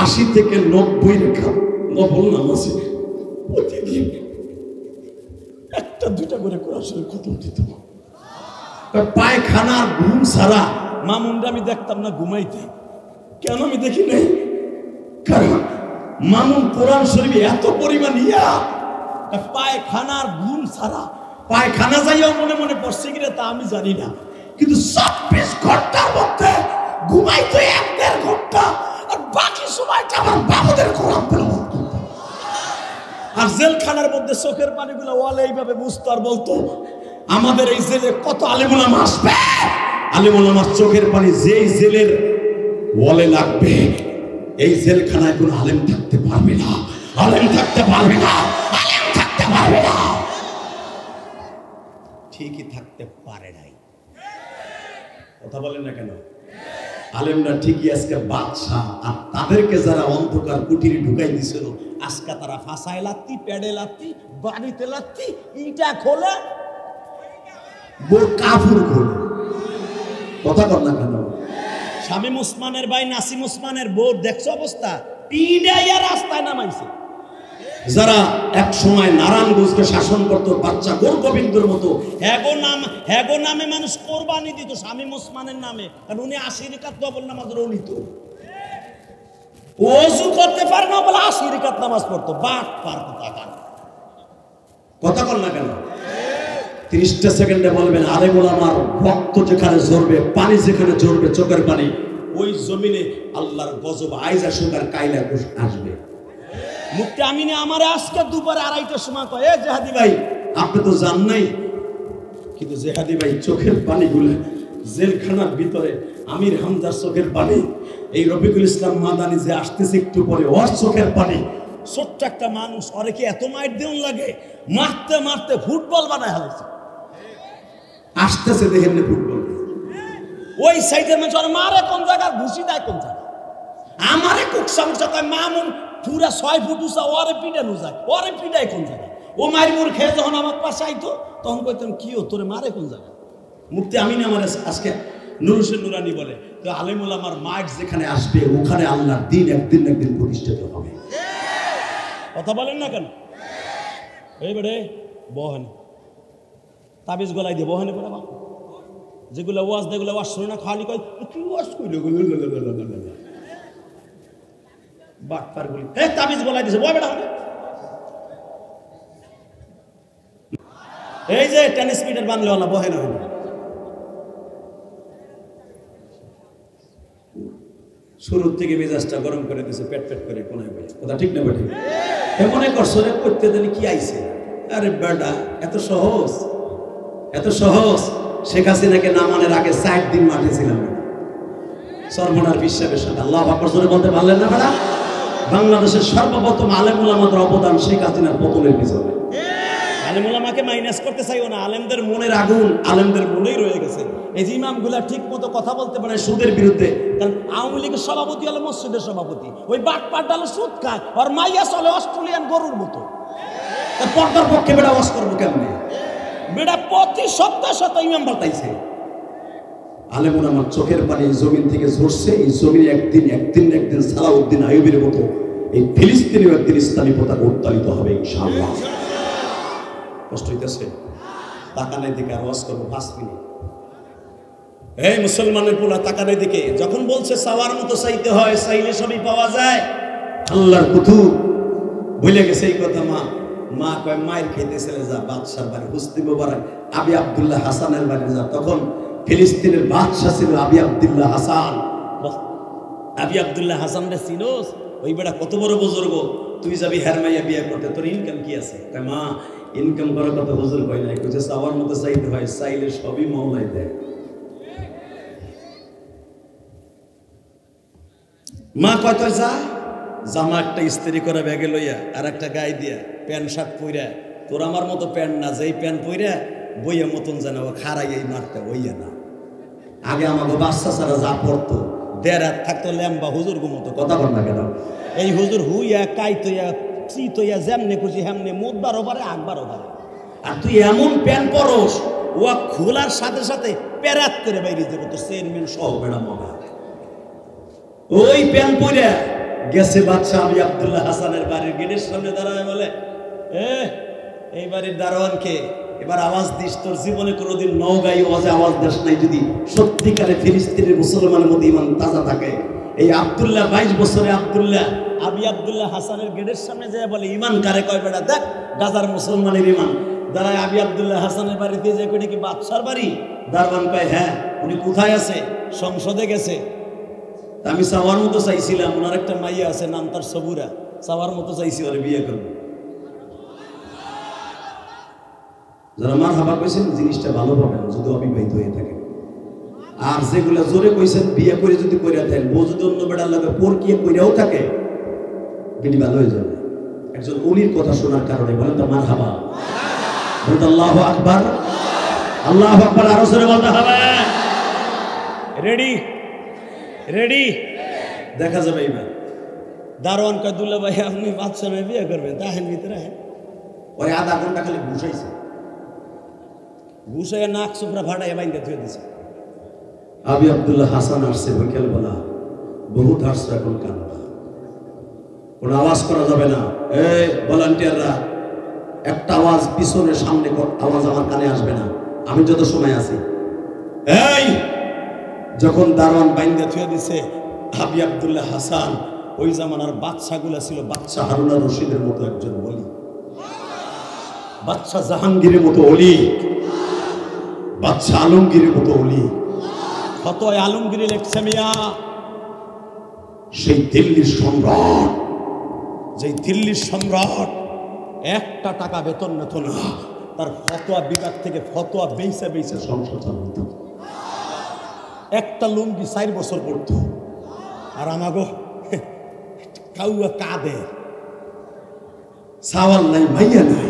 80 থেকে 90 রেখা নফল নামাজে প্রতিদিন একটা দুইটা করে কোরআন শরীফ খতম দিত। পায়খানার ঘুম ছাড়া মামুনটা আমি দেখতাম না ঘুমাইতে। কেন আমি দেখি নাই? কারণ মামুন কোরআন শরীফ এত পরিমাণ ইয়া, পায়খানার ঘুম ছাড়া, পায়খানা যাইও মনে মনে পড়ছে কিনা তা আমি জানি না, কিন্তু 24 ঘন্টার মধ্যে ঘুমাইতো 1-1.5 ঘন্টা, আর বাকি সময়টা আমার বাবুদের কোরআন তেলাওয়াত করত। আর জেলখানার মধ্যে চোখের পানিগুলো ওয়ালে এইভাবে বুঝতো আর বলতো, আমাদের এই জেলে কত আলেমুল আমা আসবে। আলেমুল আমার চোখের পানি যেই জেলের ওয়ালে লাগবে, এই জেলখানায় কোনো আলেম থাকতে পারবে না, আলেম থাকতে পারবে না, আলেম থাকতে পারবে না। ঠিকই থাকতে পারে নাই। কথা বলেন না কেন? আলেমরা ঠিকই আজকে বাদশাহ, আর তাদেরকে যারা অন্ধকার কুটিরে ঢুকাই দিছিল, আজকে তারা ফাঁসায় লাত্তি, পেডে লাত্তি, বাড়িতে লাত্তি, ইটা খোলে, কাফুর খোলে। কথা বল না কেন? শামীম ওসমানের ভাই নাসিম ওসমানের বোর দেখছো অবস্থা, পিডাইয়া রাস্তায় নামাইছে। যারা এক সময় নারায়ণগঞ্জকে শাসন করতো বাচ্চা গোর গোবিন্দর মতো, হ্যাগো নামে মানুষ কোরবানি দিত শামীম ওসমানের নামে, কারণ উনি 80 রাকাত নফল নামাজ নিত। ওযু করতে পারে না বলে 80 রাকাত নামাজ পড়তো। বাট পার কথা বল না কেন? 30টা সেকেন্ডে বলবেন আলেমুল আমার রক্ত যেখানে ঝরবে, পানি যেখানে ঝরবে, চোখের পানি, ওই জমিনে আল্লাহর গজব আইজা সুগার কাইলা আসবে। মুফতি আমিনে আমারে আজকে দুপুরে 2:30টার সময় কয়, এ জেহাদি ভাই, আপনি তো জান নাই, কিন্তু জেহাদি ভাই চোখের পানিগুলো জেলখানার ভিতরে আমির হামজার চোখের পানি, এই রফিকুল ইসলাম মাদানি যে আসতেছে একটু পরে, ওর চোখের পানি। ছোট্ট একটা মানুষ, ওরে কি এত মাইট দেউন লাগে? মারতে মারতে ফুটবল বানায় হালাইছে। আসতেছে দেখেন ফুটবল, ওই সাইডের মানুষ ওরে মারে কোন জায়গায়, ঘুষি দেয় কোন জায়গায়। আমারে কুকসামসা কয় মামুন পুরা 6 ফুট উঁচা, ওরে পিটানো যায়, ওরে পিটাই কোন জায়গায়। ও মারি মোর খেয়ে যখন আমার পাশে আইতো, তখন কইতাম কি ও তোরে মারে কোন জায়গায়। মুফতি আমিন আমার আজকে নূর হোসেন নুরানি বলে, তো আলেমুল আমার মাঠ যেখানে আসবে, ওখানে আল্লাহর দিন একদিন না একদিন প্রতিষ্ঠিত হবে। কথা বলেন না কেন? এই বেড়ে বহেন তাবিজ গলাই দিয়ে বহেনে করে বা যেগুলো ওয়াজ দেগুলো ওয়াজ শুনে না, খালি কয় কি ওয়াজ কইল বাটপার গুলি, এই তাবিজ গলাই দিছে বয় বেটা। এই যে টেনিস মিটার বানলে না বহেন হয় না। শুরুর থেকে মেজাজটা গরম করে দিছে, পেট পেট করে কোনায় বলে, কথা ঠিক না বেটে? মনে করছো রে করতে জানি কি আইছে? আরে বেটা, এত সহজ, এত সহজ। শেখ হাসিনাকে নামানোর আগে 4 দিন মাঠে ছিলাম সরমনার বিশ্বাসের সাথে। আল্লাহু আকবার জোরে বলতে পারলেন না বেটা? বাংলাদেশের সর্বপ্রথম আলেমুল আমাদের অবদান শেখ হাসিনার পতনের পিছনে। আলেমুল আমাকে মাইনাস করতে চাইও না, আলেমদের মনের আগুন আলেমদের মনেই রয়ে গেছে। এই যে ইমামগুলা ঠিক মতো কথা বলতে পারে সুদের বিরুদ্ধে, কারণ আওয়ামী লীগের সভাপতি হলো মসজিদের সভাপতি, ওই বাটপাট ডালে সুদ খায়, আর মাইয়া চলে অস্ট্রেলিয়ান গরুর মতো। পর্দার পক্ষে বেটা ওয়াজ করবো কেমনে? বেটা প্রতি সপ্তাহে ইমাম পাল্টাইছে। আলেমুল আমার চোখের পানি জমিন থেকে ঝরছে, এই জমিনে একদিন সালাউদ্দিন আইয়ুবের মতো এই ফিলিস্তিনিও একদিন ইসলামী পতাকা উত্তোলিত হবে ইনশাআল্লাহ। কষ্ট হইতেছে? তাকানের দিকে আর ওয়াজ করবো 5 মিনিট। এই মুসলমানের পোলা তাকানের দিকে, যখন বলছে চাওয়ার মতো চাইতে হয়, চাইলে সবই পাওয়া যায়। আল্লাহর কুতুব ভুলে গেছে এই কথা। মা কয় মায়ের খেতেছিলে যা বাদশার বাড়ি, হুসনি মোবারক আবি আব্দুল্লাহ হাসানের বাড়ি যা। তখন ফিলিস্তিনের বাদশা ছিল আবি আব্দুল্লাহ হাসান। আবি আব্দুল্লাহ হাসান রে চিনোস? ওই বেটা কত বড় বুজুর্গ, তুই যাবি হেরমাইয়া বিয়ে করতে, তোর ইনকাম কি আছে? কয় মা ইনকাম করার কথা হুজুর কয় নাই, কইছে চাওয়ার মতো চাইতে হয়, চাইলে সবই মওলাই দেয়। মা কয় তোর যা, জামা একটা ইস্ত্রি করে ব্যাগে লইয়া আর একটা গায়ে দিয়া প্যান্ট শার্ট পইরা, তোর আমার মতো প্যান্ট না, যেই প্যান্ট পইরা বইয়া মতন যেন খাড়াই এই মারতে বইয়া না। আগে আমাকে বাচ্চা ছাড়া যা পড়তো, দেড় হাত থাকতো ল্যাম্বা হুজুর মতো, কথা বল না কেন? এই হুজুর হুইয়া কাইতইয়া চিতইয়া যেমনে খুশি হেমনে মুখবারও পারে আকবারও পারে। আর তুই এমন প্যান্ট পরস, ও খোলার সাথে সাথে প্যারাত করে বাইরে যাবো তোর চেয়ারম্যান সহ বেড়া মগা। ওই প্যান্ট পরে গেছে বাদশা আমি আব্দুল্লাহ হাসানের বাড়ির গেটের সামনে দাঁড়ায়, বলে এই বাড়ির দারোয়ানকে এবার আওয়াজ দিস, তোর জীবনে কোনোদিন নওগাঁই ওয়াজে আওয়াজ দিস নাই, যদি সত্যিকারে ফিলিস্তিনের মুসলমানের মধ্যে ইমান তাজা থাকে। এই আব্দুল্লাহ 22 বছরে আব্দুল্লাহ আবি আব্দুল্লাহ হাসানের গেটের সামনে যায় বলে ইমান কারে কয় বেটা, দেখ গাজার মুসলমানের ইমান। দাঁড়ায় আবি আব্দুল্লাহ হাসানের বাড়িতে যে কই কি বাদশার বাড়ি? দারোয়ান কয় হ্যাঁ। উনি কোথায় আছে? সংসদে গেছে। আমি চাওয়ার মতো চাইছিলাম, ওনার একটা মাইয়া আছে নাম তার সবুরা, চাওয়ার মতো চাইছি ওরে বিয়ে করবো। যারা মার হাবা কইছেন জিনিসটা ভালো পাবেন যদি অবিবাহিত হয়ে থাকে। আর যেগুলা জোরে কইছেন বিয়ে করে যদি কইরা দেন, বউ যদি অন্য বেড়ার লাগে পরকিয়ে কইরাও থাকে, বিনি ভালো হয়ে যাবে। একজন উনির কথা শোনার কারণে বলেন তো মার হাবা, বলতে আল্লাহু আকবার, আল্লাহু আকবার, আরো জোরে বলতে হবে। রেডি রেডি, দেখা যাবে এবার। দারোয়ান কয় দুল্লা ভাই আপনি বাদশা মেয়ে বিয়ে করবেন, তাহেন ভিতরে ওই আধা ঘন্টা খালি ঘুষাইছে, ঘুষাইয়া নাক চোপড়া ফাটাইয়া বাইন্দা ধুয়ে দিছে। আবি আব্দুল্লাহ হাসান আসছে বিকেল বেলা, বহুত আসছে, এখন কান্দা, কোনো আওয়াজ করা যাবে না। এই ভলান্টিয়াররা একটা আওয়াজ পিছনে সামনে আওয়াজ আমার কানে আসবে না, আমি যত সময় আছি। এই যখন দারোয়ান বাইন্দা থুয়ে দিছে, আবি আব্দুল্লাহ হাসান ওই জামানার বাদশাগুলা ছিল বাদশা হারুন আর রশিদের মতো একজন ওলি, বাদশা জাহাঙ্গীরের মতো ওলি, বাদশা আলমগীরের মতো ওলি। কত আলমগীর লেখছে মিয়া, সেই দিল্লির সম্রাট, যেই দিল্লির সম্রাট একটা টাকা বেতন নিত না, তার ফতোয়া বিভাগ থেকে ফতোয়া বেইসা বেইসা সংসদ চালাতো, একটা লুঙ্গি 4 বছর পড়তো। আর আমাগো কাউয়া কাঁদে, সাওয়াল নাই, মাইয়া নাই,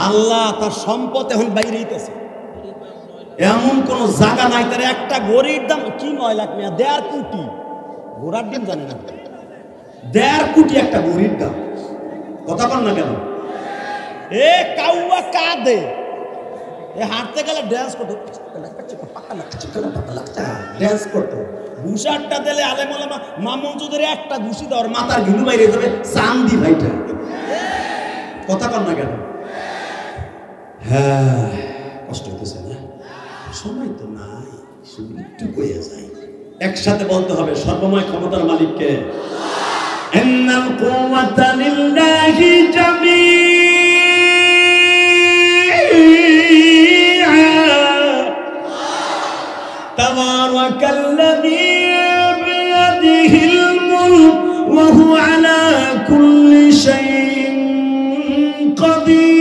আল্লাহ তার সম্পদ এখন বাইরে হইতেছে, এমন কোন জায়গা নাই তার একটা গড়ির দাম কি 9 লাখ মিয়া, 1.5 কোটি। ঘোড়ার ডিম জানে না, 1.5 কোটি একটা গড়ির দাম, কথা বল না কেন? এ কাউয়া কাঁদে, এ হাঁটতে গেলে ড্যান্স করতো, ড্যান্স করতো। ঘুষারটা দিলে আলেম আলেমা মামুজুদের একটা ঘুষি দেওয়ার মাথার ঘিলু বাইরে যাবে, চান্দি ভাইটা, কথা কর না কেন? হ্যাঁ কষ্ট হইতেছে না, সময় তো নাই, শুধু একটু কইয়া যাই। একসাথে বলতে হবে সর্বময় ক্ষমতার মালিককে, ইন্নাল কুওয়াতা লিল্লাহি জামিআ তাবারাকাল্লাযী বিয়াদিহিল মুলক ওয়া হুয়া আলা কুল্লি শাইইন কাদির।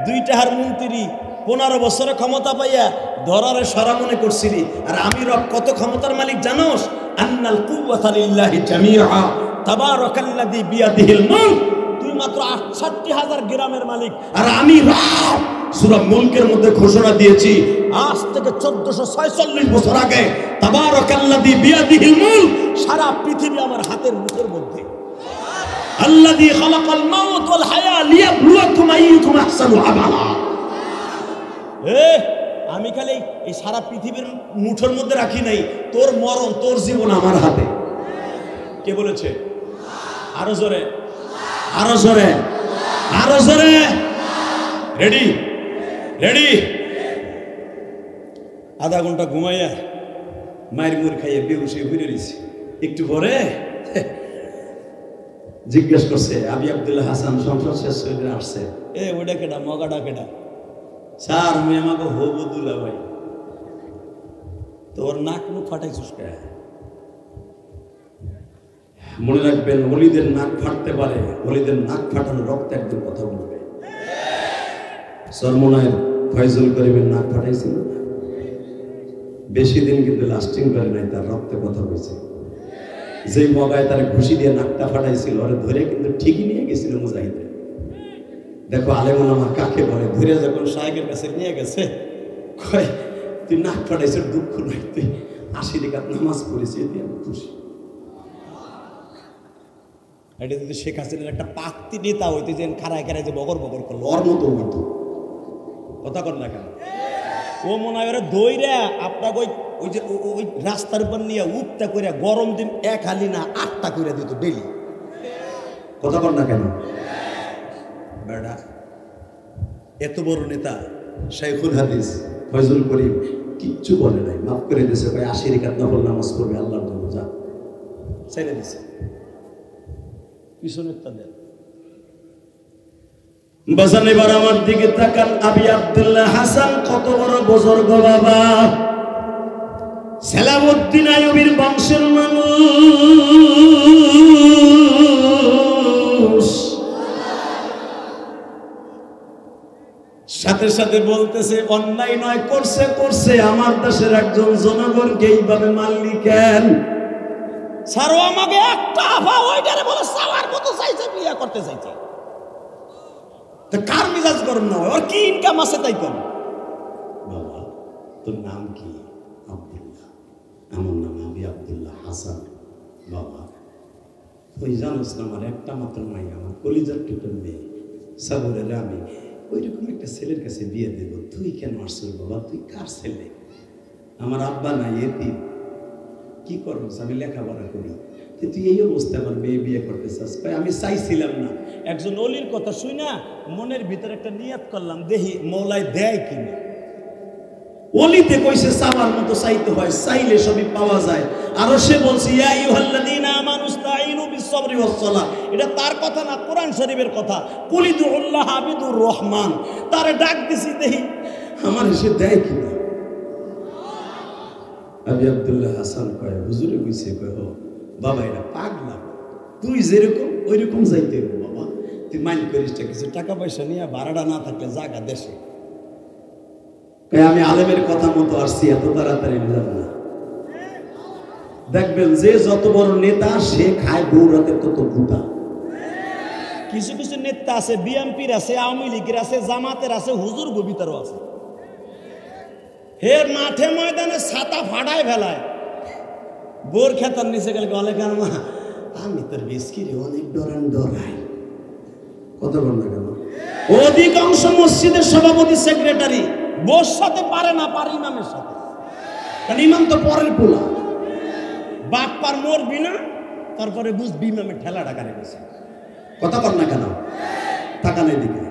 2টা হার মন্ত্রী 15 বছরে ক্ষমতা পাইয়া ধরারে সারা মনে করছিলি, আর আমি রব কত ক্ষমতার মালিক জানোস? আন্নাল কুওয়াতা লিল্লাহি জামিআ তাবারাকাল্লাযী বিয়াদিহিল মুলক। তুই মাত্র 68,000 গ্রামের মালিক, আর আমি রব সূরা মুলকের মধ্যে ঘোষণা দিয়েছি আজ থেকে 1446 বছর আগে, তাবারাকাল্লাযী বিয়াদিহিল মুলক, সারা পৃথিবী আমার হাতের মুঠোর মধ্যে। আল্লাযী খালাকাল মাউত ওয়াল হায়া লিয়াবলুয়াকুম আইয়ুকুম আহসানু আমালা। আমি খালি এই সারা পৃথিবীর মুঠোর মধ্যে রাখি নাই, তোর মরণ তোর জীবন আমার হাতে। কে বলেছে? আরো জোরে, আরো জোরে, আরো জোরে। Ready ready. আধা ঘন্টা ঘুমাইয়া মায়ের মুড় খাইয়ে বেহুশ হয়ে ঘুরে রয়েছি। একটু পরে জিজ্ঞেস করছে আবি আব্দুল্লাহ হাসান সংসদ শেষ হয়ে আসছে, ওটা কেডা, মগাটা কেডা? স্যার আমি আমাকে হবু দুলা ভাই। তোর নাক মুখ ফাটাইছিস কে? মনে রাখবেন, ওলিদের নাক ফাটতে পারে, ওলিদের নাক ফাটানো রক্ত একদিন কথা বলবে। সরমনায়ের ফয়জুল করিমের নাক ফাটাইছিল, বেশি দিন কিন্তু লাস্টিং করে নাই, তার রক্তে কথা হয়েছে। যে মগায় তার ঘুষি দিয়ে নাকটা ফাটাইছিল, ওরা ধরে কিন্তু ঠিকই নিয়ে গেছিল মুজাহিদে। দেখো আলেমুল আমার কাকে বলে, ধরে যখন শাহেকের কাছে নিয়ে গেছে, কয় তুই নাক ফাটাইছ, দুঃখ নাই, তুই 80 রাকাত নামাজ পড়েছি, এতে আমি খুশি। এটা যদি শেখ হাসিনার একটা পাক্তি নেতা হইতে, যে খাড়ায় খাড়ায় যে বগর বগর করলো, ওর মতো হইতো। কথা কর না কেন? ও মনে হয় দইরা আপনাকে ওই যে ওই রাস্তার উপর নিয়ে উঠটা করে গরম দিন 1 হালি না 8টা করে দিত ডেলি। কথা কর না কেন? বেড়া এত বড় নেতা শাইখুল হাদিস ফয়জুল করিম কিচ্ছু বলে নাই, মাফ করে দিয়েছে, ভাই 80 রাকাত নফল নামাজ পড়বে আল্লাহর জন্য, যা ছেড়ে দিছে। পিছনের তা দেন বাজান। এবার আমার দিকে তাকান, আবি আব্দুল্লাহ হাসান কত বড় বুজুর্গ বাবা, সালাউদ্দিন আইয়ুবীর বংশের মানুষ। সাথে সাথে বলতেছে অন্যায় নয়, করছে করছে, আমার দেশের একজন জনগণকে এইভাবে মারলি কেন? সারো আমাকে একটা আফা ওইটারে বলে সাওয়ার মতো চাইছে, বিয়ে করতে চাইছে। তো কার মিজাজ গরম না হয়? ওর কি ইনকাম আছে তাই কর। বাবা তোর নাম কি? আব্দুল্লাহ। আমার নাম আবি আব্দুল্লাহ হাসান। বাবা তুই জানোস না, আমার একটা মাত্র মাই, আমার কলিজার টুকরো মেয়ে সাবরের, আমি ওইরকম একটা ছেলের কাছে বিয়ে দেব, তুই কেন আসছিস বাবা? তুই কার ছেলে? আমার আব্বা নাই, এতিম, কি করবো, আমি লেখাপড়া করি, তুই এই অবস্থা আমার মেয়ে বিয়ে করতে চাস? আমি চাইছিলাম না। একজন অলির কথা শুই না, মনের ভিতরে একটা নিয়াত করলাম, দেখি মৌলাই দেয় কিনা। অলিতে কইছে চাওয়ার মতো চাইতে হয়, চাইলে সবই পাওয়া যায়। আরো সে বলছে ইয়া আইয়ুহাল্লাযীনা আমানু ইসতাঈনু বিস-সাবরি ওয়াস-সালাহ, এটা তার কথা না, কোরআন শরীফের কথা। কুল উদউল্লাহ আবিদুর রহমান, তারে ডাক দিছি, দেখি আমার এসে দেয় কিনা। আবি আব্দুল্লাহ হাসান কয় হুজুরে কইছে, কয় ও বাবা এটা পাগলা, তুই যেরকম ওইরকম যাইতে হবে বাবা, তুই মাইন্ড করিস না, কিছু টাকা পয়সা নিয়ে ভাড়াটা না থাকলে জায়গা দেশে। আমি আলেমের কথা মতো আসছি, এত তাড়াতাড়ি যাব না। দেখবেন যে যত বড় নেতা সে খায় বৌরাতের তত গুতা। কিছু কিছু নেতা আছে, বিএনপির আছে, আওয়ামী লীগের আছে, জামাতের আছে, হুজুর গোবিতারও আছে। হে মাঠে ময়দানে ছাতা ফাটায় ফেলায়, বোর খেতার নিচে গেলে বলে কেন মা আমি তোর বিস্কিরে অনেক ডরান ডরাই। কথা বল না কেন? অধিকাংশ মসজিদের সভাপতি সেক্রেটারি বোর সাথে পারে না, পারে ইমামের সাথে, কারণ ইমাম তো পরের পোলা। বাপ পার মরবি না, তারপরে বুঝবি ইমামের ঠেলা কারে গেছে। কথা বল না কেন? তাকানের দিকে।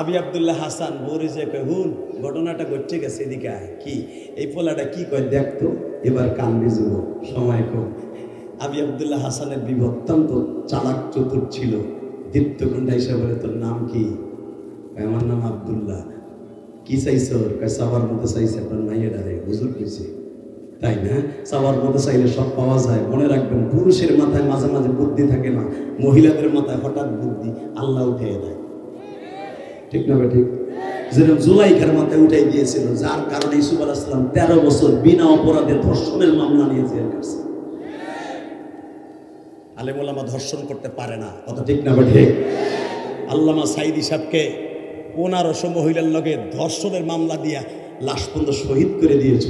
আবি আব্দুল্লাহ হাসান বোরে যে কয় হুন ঘটনাটা ঘটে গেছে, এদিকে আয়। কি এই পোলাটা কি কয় দেখতো, এবার কান্দি যুব, সময় কম। আবি আব্দুল্লাহ হাসানের বিবাহ অত্যন্ত চালাক চতুর ছিল, দীপ্তকুণ্ডা হিসেবে বলে তোর নাম কি? আমার নাম আব্দুল্লাহ। কি চাইছো? চাওয়ার মতো চাইছে, আপনার মাইয়েরা রে হুজুর কইছে। তাই না? চাওয়ার মতো চাইলে সব পাওয়া যায়। মনে রাখবেন পুরুষের মাথায় মাঝে মাঝে বুদ্ধি থাকে না, মহিলাদের মাথায় হঠাৎ বুদ্ধি আল্লাহ উঠে দেয়। ঠিক না ঠিক? যেরকম জুলাইখার মাথায় উঠাই দিয়েছিল, যার কারণে ইউসুফ আলাইহিস সালাম 13 বছর বিনা অপরাধে ধর্ষণের মামলা নিয়ে জেল কাটছে। আলেম ওলামা ধর্ষণ করতে পারে না, কথা ঠিক না ঠিক? আল্লামা সাইদি সাহেবকে 1500 মহিলার লগে ধর্ষণের মামলা দিয়া লাশ পর্যন্ত শহীদ করে দিয়েছ।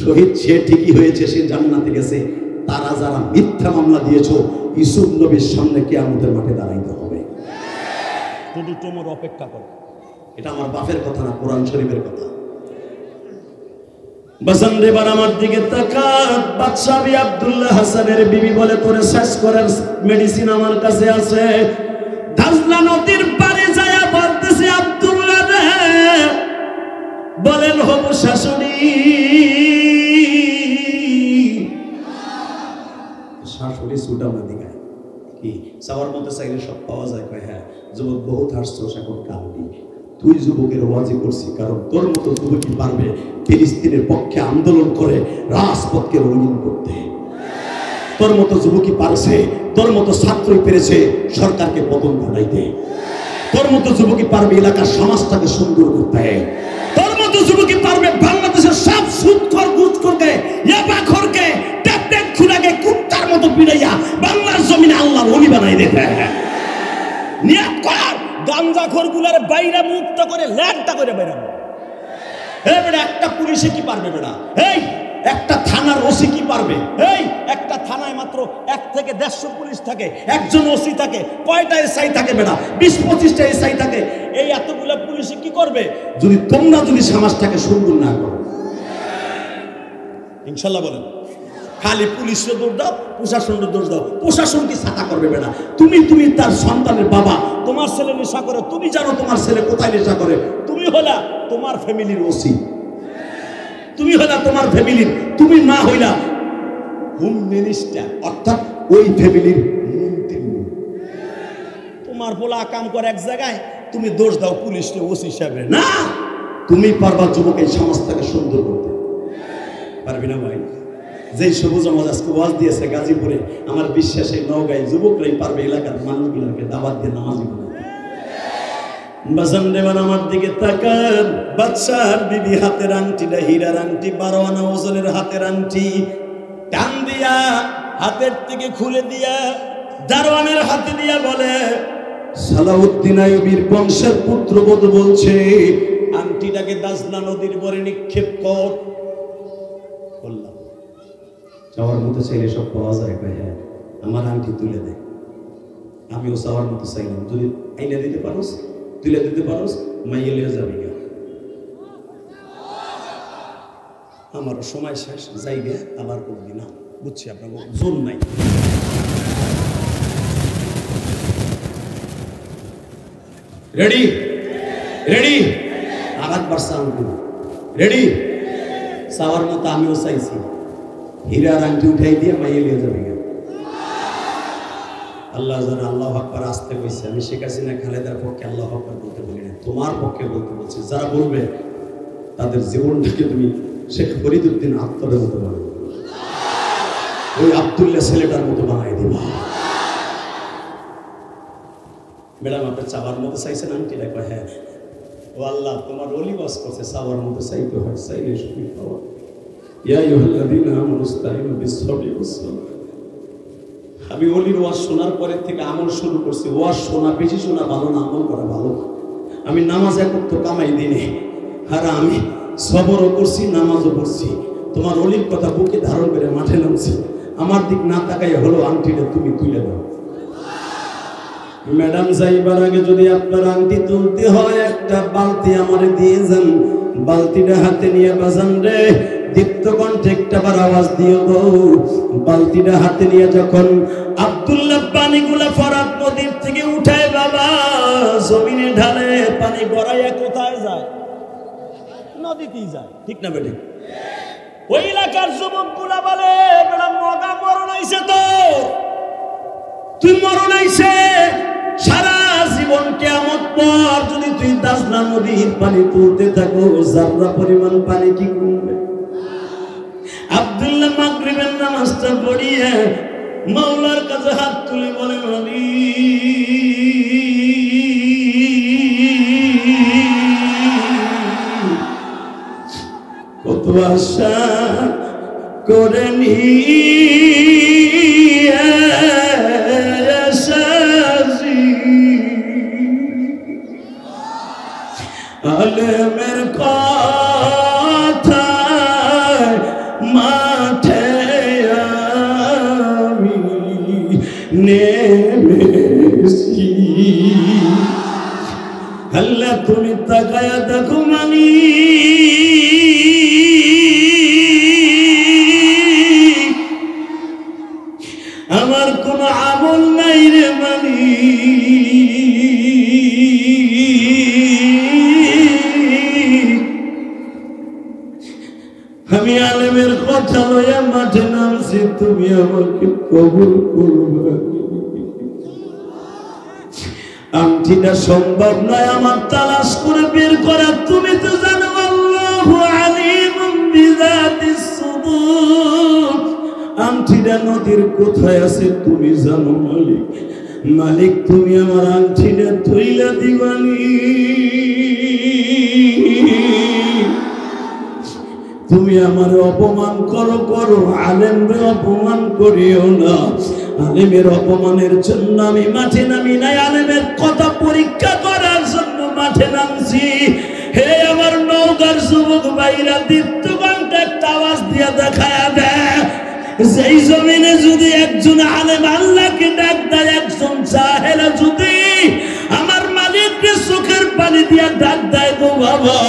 শহীদ সে ঠিকই হয়েছে, সে জান্নাতে গেছে। তারা যারা মিথ্যা মামলা দিয়েছ, ইউসুফ নবীর সামনে কিয়ামতের মাঠে দাঁড়াইতে হবে। টুডু টুমুর অপেক্ষা করে। এটা আমার বাপের কথা না, কোরআন শরীফের কথা। বাসান রেবার আমার দিকে তাকা। বাদশা আবি আব্দুল্লাহ হাসানের বিবি বলে তোরে শেষ করার মেডিসিন আমার কাছে আছে। দাজলা নদীর পারে যায় বলতেছে আব্দুল্লাহ রে, বলেন হবু শাশুড়ি। শাশুড়ি সুটামা দিগায় কি চাওয়ার মতো চাইলে সব পাওয়া যায়। কয় হ্যাঁ যুবক বহুত হাসছস, এখন কাঁদবি। তুই যুবকের ওয়াজি করছি, কারণ তোর মতো যুবকই পারবে ফিলিস্তিনের পক্ষে আন্দোলন করে রাজপথকে রঙিন করতে। তোর মতো যুবকই পারছে, তোর মতো ছাত্রই পেরেছে সরকারকে পতন ঘটাইতে, তোর মতো যুবকই পারবে এলাকার সমাজটাকে সুন্দর করতে, তোর মতো যুবকই পারবে বাংলাদেশের সব সুদখোর ঘুষখোরকে ইয়াবাখোরকে ট্যাপ খুনাকে কুত্তার মতো পিড়াইয়া বাংলার জমিনে আল্লাহর ওলি বানাই দিতে। নিয়ত কর গাঞ্জাখোরগুলার বাইরে মুক্ত করে ল্যাংটা করে বেরাবো। একটা পুলিশে কি পারবে বেড়া? এই একটা থানার ওসি কি পারবে? এই একটা থানায় মাত্র 1 থেকে 150 পুলিশ থাকে, একজন ওসি থাকে, কয়টা এসআই থাকে বেড়া? 20-25টা এসআই থাকে। এই এতগুলা পুলিশে কি করবে যদি তোমরা যদি সমাজটাকে সুন্দর না করো? ইনশাল্লাহ বলেন। খালি পুলিশে দৌড় দাও, প্রশাসনের দোষ দাও। প্রশাসন কি ছাতা করবে বেড়া? তুমি তার সন্তানের বাবা, তোমার ছেলে নেশা করে, তুমি জানো তোমার ছেলে কোথায় নেশা করে, তুমি হলা তোমার ফ্যামিলির ওসি, তুমি হলা তোমার ফ্যামিলির, তুমি না হইলা হোম মিনিস্টার অর্থাৎ ওই ফ্যামিলির মন্ত্রী। তোমার বলা কাম করে এক জায়গায়, তুমি দোষ দাও পুলিশকে, ওসি সাহেবের না। তুমি পারবা যুবক এই সমাজটাকে সুন্দর করতে পারবি না ভাই? যেই সবুজ আমাজ আজকে ওয়াজ দিয়েছে গাজীপুরে, আমার বিশ্বাস এই নওগাঁয় যুবকরাই পারবে এলাকার মানুষগুলোকে দাওয়াত দিয়ে নামাজি বানাতে। বাজান দেওয়ান আমার দিকে তাকান, বাদশার বিবি হাতের আংটিটা হীরার আংটি, 12 আনা ওজনের হাতের আংটি টান দিয়া হাতের থেকে খুলে দিয়া দারোয়ানের হাতে দিয়া বলে, সালাউদ্দিন আইয়ুবীর বংশের পুত্রবধূ বলছে আংটিটাকে দাজনা নদীর পরে নিক্ষেপ কর। বললাম চাওয়ার মতো চাইলে সব পাওয়া যায়। হ্যাঁ, আমার আংটি তুলে দেয়। আমিও চাওয়ার মতো চাইলাম, যদি আইনা দিতে পারোস, তুলে দিতে পারোস, মাইয়ে লিয়ে যাবি গা। আমারও সময় শেষ, যাইবে আবার করবি না, বুঝছি আপনার জোর নাই। রেডি রেডি আর একবার সাউন্ড রেডি। চাওয়ার মতো আমিও চাইছি, হীরার আংটি উঠাই দিয়ে মাইয়ে লিয়ে যাবি গা। আল্লাহ জানে আল্লাহু আকবার আসতে কইছে। আমি শেখ হাসিনা খালেদার পক্ষে আল্লাহু আকবার বলতে বলি না, তোমার পক্ষে বলতে বলছি। যারা বলবে তাদের জীবনটাকে তুমি শেখ ফরিদউদ্দিন আত্মরের মতো বানাই, ওই আব্দুল্লাহ ছেলেটার মতো বানাই দিবা। ম্যাডাম আপনি চাওয়ার মতো চাইছেন আংটিটা? কয় হ্যাঁ। ও আল্লাহ, তোমার ওলি ওয়াজ করছে, চাওয়ার মতো চাইতে হয়, চাইলে সবই পাওয়া। ইয়া আইয়ুহাল্লাযীনা আমানু ইসতাঈনু বিস-সাবরি ওয়াস-সালাহ। আমি ওলির ওয়াজ শোনার পরের থেকে আমল শুরু করছি। ওয়াজ শোনা, বেশি শোনা ভালো না, আমল করা ভালো। আমি নামাজ এক তো কামাই দিনে, আর আমি সবরও করছি, নামাজও পড়ছি। তোমার ওলির কথা বুকে ধারণ করে মাঠে নামছি। আমার দিক না তাকাই হলো আংটিটা তুমি তুলে দাও। ম্যাডাম যাইবার আগে যদি আপনার আংটি তুলতে হয়, একটা বালতি আমারে দিয়ে যান। বালতিটা হাতে নিয়ে বাজান রে, দীপ্ত কণ্ঠে একটাবার আওয়াজ দিও গো। বালতিটা হাতে নিয়ে যখন আব্দুল্লাহ পানিগুলা ফরাত নদীর থেকে উঠায় বাবা জমিনে ঢালে, পানি গড়াইয়া কোথায় যায়? নদীতেই যায়, ঠিক না বেটি? ওই এলাকার যুবকগুলা বলে, বেটা মগা মরণ আইছে তো, তুই মরণ আইছে। সারা জীবন কিয়ামত পর যদি তুই দাজনা নদীর পানি তুলতে থাকো, যারা পরিমাণ পানি কি কমবে? আব্দুল্লাহ মাগরিবের নামাজটা পড়িয়ে মাওলার কাছে হাত তুলে বলে, কত আশা করে আলেমের কথা মাঠে আমি নেমেছি। আল্লাহ তুমি তাকায়া দেখো মানি, আমার কোন আমল নাই রে মানি। আমি আলেমের কথা লইয়া মাঠে নামছি, তুমি আমাকে কবুল করবে। আংটিটা সম্ভব নয় আমার তালাশ করে বের করা, তুমি তো জানো আল্লাহু আলিমুম বিযাতিস সুদূর। আংটিটা নদীর কোথায় আছে তুমি জানো মালিক। মালিক তুমি আমার আংটিটা থইলা দিবানি, তুমি আমার অপমান করো করো, আলেমরে অপমান করিও না। আলেমের অপমানের জন্য আমি মাঠে নামি নাই, আলেমের কথা পরীক্ষা করার জন্য মাঠে নামছি। হে আমার নওগাঁর যুবক ভাইরা, দীপ্ত কন্টাক্ট আওয়াজ দিয়া দেখায়া দেয়, যেই জমিনে যদি একজন আলেম আল্লাহকে ডাক দেয়, একজন জাহেলা যদি আমার মালিককে চোখের পানি দিয়া ডাক দেয় গো বাবা,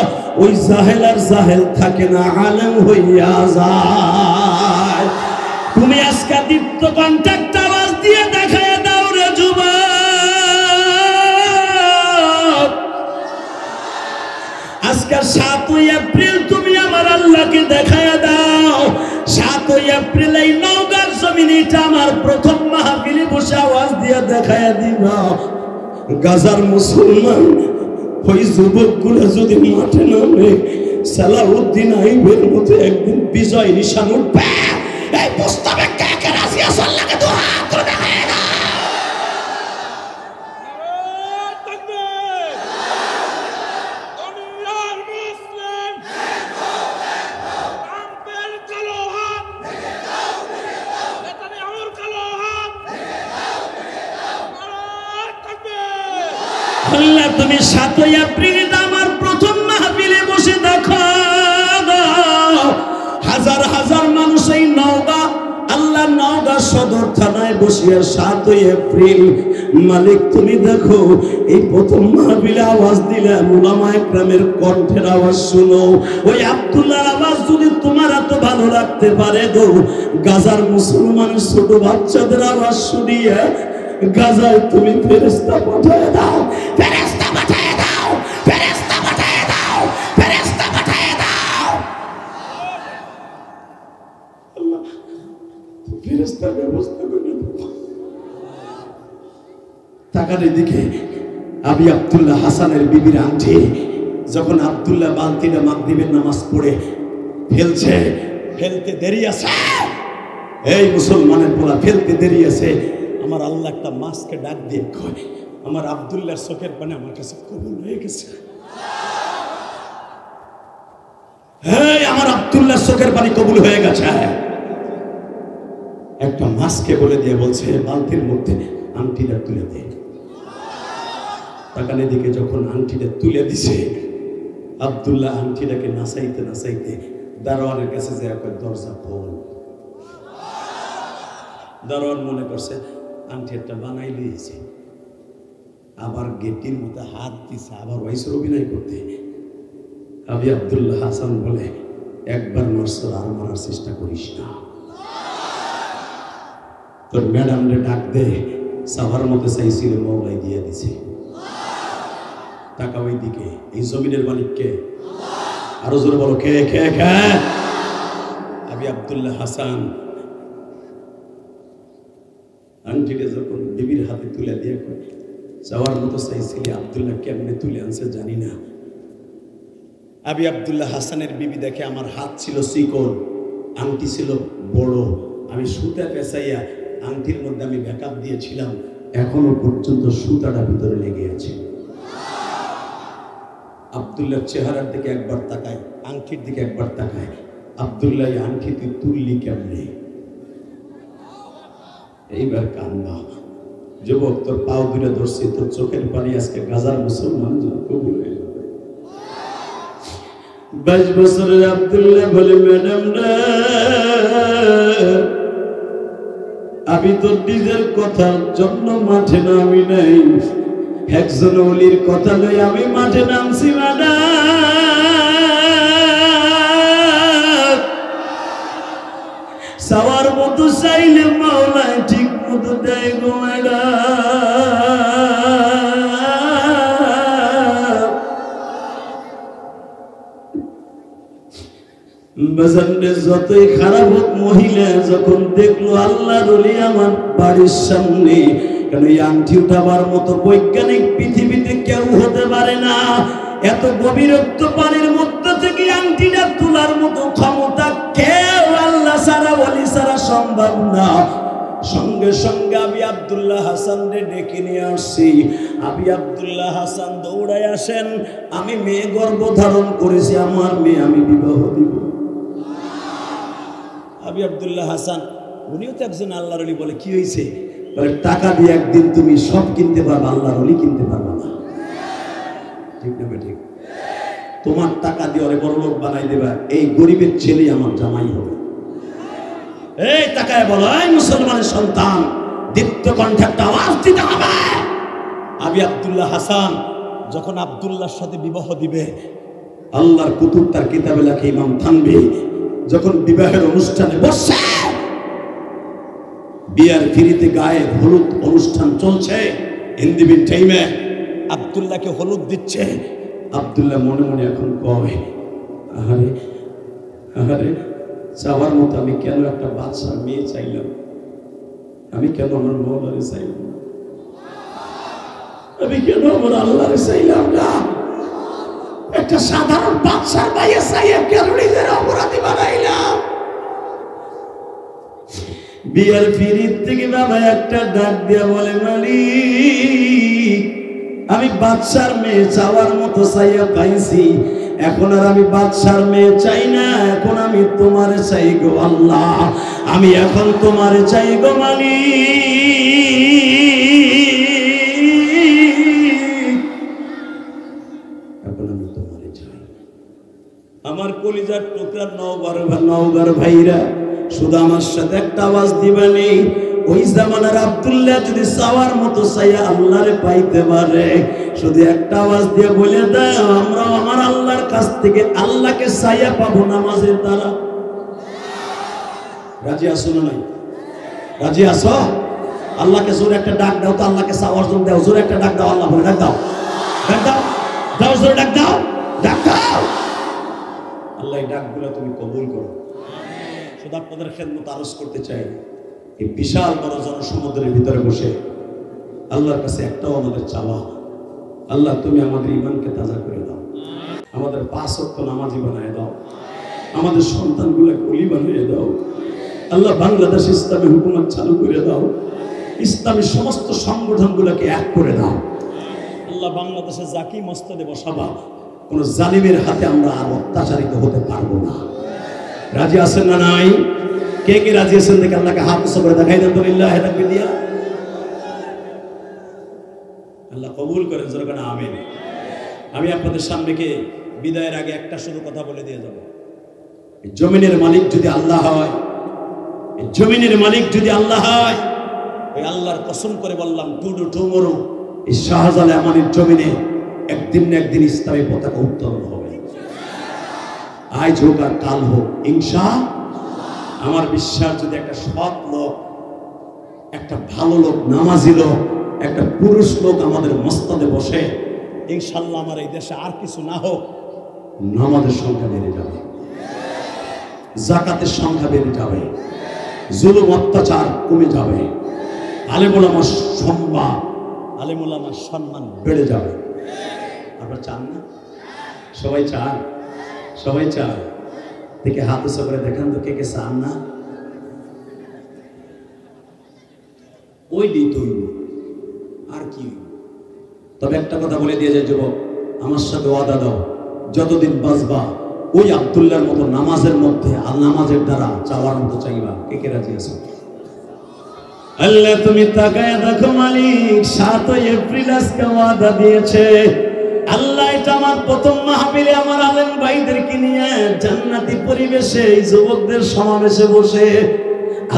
ওই জাহেল আর জাহেল থাকে না, আলেম হইয়া যায়। তুমি আজকে দীপ্ত কন্টাক্ট আওয়াজ দিয়ে দেখায় দাও রে যুবক। আজকে 7ই এপ্রিল তুমি আমার আল্লাহকে দেখায় দাও। 7ই এপ্রিল এই নওগাঁর জমিনে এটা আমার প্রথম মাহফিলে বসে আওয়াজ দিয়ে দেখায় দিবা, গাজার মুসলমান ওই যুবকগুলো যদি মাঠে নামে, সালাউদ্দিন আইবের মতো একদিন বিজয় নিশান উঠবে। এই প্রস্তাবে কে কে রাজি আছে? আল্লাহকে দু হাত করে দেখায় দাও। আল্লাহ তুমি 7ই এপ্রিল আমার প্রথম মাহফিলে বসে দেখো, হাজার হাজার মানুষ এই নওগাঁ, আল্লাহ নওগাঁ সদর থানায় বসিয়া 7ই এপ্রিল মালিক তুমি দেখো এই প্রথম মাহফিলে আওয়াজ দিলে উলামা ইকরামের কণ্ঠের আওয়াজ শুনো। ওই আব্দুল্লাহর আওয়াজ যদি তোমার এত ভালো লাগতে পারে গো, গাজার মুসলমান ছোট বাচ্চাদের আওয়াজ শুনিয়ে গাজায় তুমি ফেরেশতা পাঠায় দাও, ফেরেশতা পাঠায় দাও, ফেরেশতা পাঠায় দাও, ফেরেশতা পাঠায় দাও। আল্লাহ ফেরেশতার ব্যবস্থা করে দাও। তাকার এদিকে আবি আব্দুল্লাহ হাসানের বিবির আংটি যখন আব্দুল্লাহ বালতিটা মাগরিবের নামাজ পড়ে ফেলছে, ফেলতে দেরি আছে, এই মুসলমানের পোলা ফেলতে দেরি আছে, আমার আল্লাহ একটা মাছকে ডাক দিয়ে কয়, আমার আব্দুল্লাহর চোখের পানি আমার কাছে কবুল হয়ে গেছে। হ্যাঁ, আমার আব্দুল্লাহর চোখের পানি কবুল হয়ে গেছে। একটা মাছকে বলে দিয়ে বলছে বালতির মধ্যে আংটিটা তুলে দে। তাকানের দিকে যখন আংটিটা তুলে দিছে, আব্দুল্লাহ আংটিটাকে নাচাইতে নাচাইতে দারোয়ানের কাছে যে একটা দরজা খোল। দারোয়ান মনে করছে আংটি একটা বানাই দিয়েছে, আবার গেটির মধ্যে হাত দিছে, আবার ওয়াইসের অভিনয় করতে। আবি আব্দুল্লাহ হাসান বলে, একবার মারছো আর মারার চেষ্টা করিস না, তোর ম্যাডামরে ডাক দে। সাভার মতো চাইছিল, মৌলাই দিয়ে দিছে। টাকা ওই দিকে, এই জমিনের মালিককে আরো জোরে বলো কে কে কে? আবি আব্দুল্লাহ হাসান আংটিটা যখন বিবির হাতে তুলে দিয়ে যাওয়ার মতো চাইছিলে, আব্দুল্লাহ কেমনে তুলে আনছে জানি না। আবি আব্দুল্লাহ হাসানের বিবি দেখে আমার হাত ছিল চিকন, আংটি ছিল বড়, আমি সুতা পেঁচাইয়া আংটির মধ্যে আমি ব্যাকআপ দিয়েছিলাম, এখনো পর্যন্ত সুতাটা ভিতরে লেগে আছে। আব্দুল্লাহর চেহারার দিকে একবার তাকায়, আংটির দিকে একবার তাকায়, আব্দুল্লাহ আংটি তুই তুললি কেমনে? এইবার কান্না। যুবক, তোর পাও দূরে ধরছি, তোর চোখের পানি আজকে গাজার মুসলমান কবুল হয়ে যাবে। 22 বছরের আব্দুল্লাহ বলে, ম্যাডাম রে, আমি তোর নিজের কথার জন্য মাঠে নামি নাই, একজন ওলির কথা লই আমি মাঠে নামছি। ম্যাডাম সবার মতো চাইলে মাওলায় ঠিক মতো দেয় গো ম্যাডাম। যতই খারাপ হোক, মহিলা যখন দেখলো আল্লাহর ওলি আমার বাড়ির সামনে, কারণ এই আংটি উঠাবার মতো বৈজ্ঞানিক পৃথিবীতে কেউ হতে পারে না। এত গভীরত্ব পানির মধ্যে থেকে আংটিটা তোলার মতো ক্ষমতা কেউ আল্লাহ ছাড়া, ওলি ছাড়া সম্ভব না। সঙ্গে সঙ্গে আমি আব্দুল্লাহ হাসানকে ডেকে নিয়ে আসছি। আমি আব্দুল্লাহ হাসান দৌড়ায় আসেন, আমি মেয়ে গর্ভধারণ করেছি, আমার মেয়ে আমি বিবাহ দিব। আমি আব্দুল্লাহ হাসান উনিও তো একজন আল্লাহর ওলি। বলে কি হয়েছে? বলে টাকা দিয়ে একদিন তুমি সব কিনতে পারবা, আল্লাহর ওলি কিনতে পারবা না। ঠিক না ঠিক? তোমার টাকা দিয়ে ওরে বড় লোক বানাই দেবা, এই গরিবের ছেলে আমার জামাই হবে। এই টাকায় বলো, এই মুসলমানের সন্তান, দীপ্ত কণ্ঠে একটা আওয়াজ দিতে হবে। আমি আব্দুল্লাহ হাসান যখন আব্দুল্লাহর সাথে বিবাহ দিবে, আল্লাহর কুতুব তার কিতাবে লেখে ইমাম থানভী যখন বিবাহের অনুষ্ঠানে বসছে, বিয়ার ফিরিতে গায়ে হলুদ অনুষ্ঠান চলছে, ইন্দিবিন টাইমে আব্দুল্লাহকে হলুদ দিচ্ছে। আব্দুল্লাহ মনে মনে এখন কয়, আহারে আহারে, চাওয়ার মতো আমি কেন একটা বাদশার মেয়ে চাইলাম, আমি কেন আমার মৌলারে চাইলাম না, আমি কেন আমার আল্লাহরে চাইলাম না, একটা সাধারণ বাদশার ভাইয়ে চাইয়া কেন নিজের অপরাধী বানাইলাম। বিয়ার ফিরিত থেকে বাবা একটা ডাক দিয়া বলে, মালিক আমি বাদশার মেয়ে চাওয়ার মতো চাইয়া পাইছি, এখন আর আমি বাদশার মেয়ে চাই না, এখন আমি তোমারে চাই গো আল্লাহ, আমি এখন তোমারে চাই গো মালিক, এখন আমি তোমারে চাই। আমার কলিজার টুকরা নওগাঁর ভাইরা শুধু আমার সাথে একটা আওয়াজ দিবানি, ওই জামানার আব্দুল্লাহ যদি চাওয়ার মতো চাইয়া আল্লাহরে পাইতে পারে, শুধু একটা আওয়াজ দিয়ে বলে দাও, আমরা আমার আল্লাহর কাছ থেকে আল্লাহকে চাইয়া পাবো নামাজের দ্বারা। রাজি আছো না নাই? রাজি আছো? আল্লাহকে জোরে একটা ডাক দাও তো, আল্লাহকে চাওয়ার জন্য দাও, জোরে একটা ডাক দাও, আল্লাহ বলে ডাক দাও, ডাক দাও, দাও জোরে ডাক দাও, ডাক দাও। আল্লাহ এই ডাকগুলো তুমি কবুল করো। শুধু আপনাদের খেদমত আরজ করতে চাই, এই বিশাল বড় জনসমুদ্রের ভিতরে বসে আল্লাহর কাছে একটাও আমাদের চাওয়া, আল্লাহ তুমি আমাদের ঈমানকে তাজা করে দাও, আমাদের 5 ওয়াক্ত নামাজি বানিয়ে দাও, আমাদের সন্তানগুলোকে ওলি বানিয়ে দাও। আল্লাহ বাংলাদেশ ইসলামী হুকুমত চালু করে দাও, ইসলামী সমস্ত সংগঠনগুলোকে এক করে দাও। আল্লাহ বাংলাদেশে জাকি মসজিদে বসাবা, কোন জালিমের হাতে আমরা আর অত্যাচারিত হতে পারবো না। রাজি আছেন না নাই? কে কে রাজি আছেন দেখে আল্লাহকে হাত উঁচু করে দেখাই দেন তো, লিল্লাহি তাকবীর দিয়া। আল্লাহ কবুল করেন, জোরে করে আমিন। আমি আপনাদের সামনে কে বিদায়ের আগে একটা শুধু কথা বলে দিয়ে যাব। এই জমিনের মালিক যদি আল্লাহ হয়, এই জমিনের মালিক যদি আল্লাহ হয়, ওই আল্লাহর কসম করে বললাম, টুডু টুমরু এই শাহজালাল আমানির জমিনে একদিন না একদিন ইসলামী পতাকা উত্তোলন হবে। আজ হোক আর কাল হোক, ইনশাআল্লাহ। আমার বিশ্বাস, যদি একটা সৎ লোক, একটা ভালো লোক, নামাজি লোক, একটা পুরুষ লোক আমাদের মসজিদে বসে, ইনশাআল্লাহ আমার এই দেশে আর কিছু না হোক, নামাজের সংখ্যা বেড়ে যাবে, যাকাতের সংখ্যা বেড়ে যাবে, জুলুম অত্যাচার কমে যাবে, আলেম ওলামার সম্মান, আলেম ওলামার সম্মান বেড়ে যাবে। আপনারা চান না? সবাই চান? সবাই চান? দেখে হাত উঁচু করে দেখান তো, কে কে চান না? ওই দিই তৈব আর কি। তবে একটা কথা বলে দিয়ে যায়, যুবক আমার সাথে ওয়াদা দাও, যতদিন বাঁচবা ওই আব্দুল্লাহর মতো নামাজের মধ্যে আর নামাজের দ্বারা চাওয়ার মতো চাইবা। কে কে রাজি আছো? আল্লাহ তুমি তাকায় দেখো মালিক, 7 এপ্রিল আজকে ওয়াদা দিয়েছে আল্লাহ, এটা আমার প্রথম মাহফিলে আমার আলেম ভাইদেরকে নিয়ে জান্নাতি পরিবেশে এই যুবকদের সমাবেশে বসে,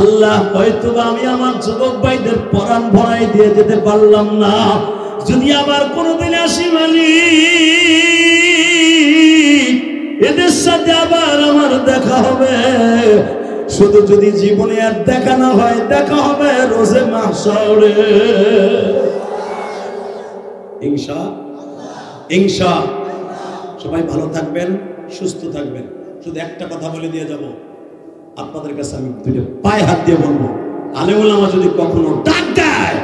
আল্লাহ হয়তোবা আমি আমার যুবক ভাইদের পরাণ ভরাই দিয়ে যেতে পারলাম না, যদি আবার কোনোদিন আসি মালিক, এদের সাথে আবার আমার দেখা হবে, শুধু যদি জীবনে আর দেখা না হয়, দেখা হবে রোজে মাহশরে। ইনশাআল্লাহ, ইনশাআল্লাহ। সবাই ভালো থাকবেন, সুস্থ থাকবেন। শুধু একটা কথা বলে দিয়ে যাব, আপনাদের কাছে আমি দুটো পায়ে হাত দিয়ে বলবো, আলেম ওলামা যদি কখনো ডাক দেয়,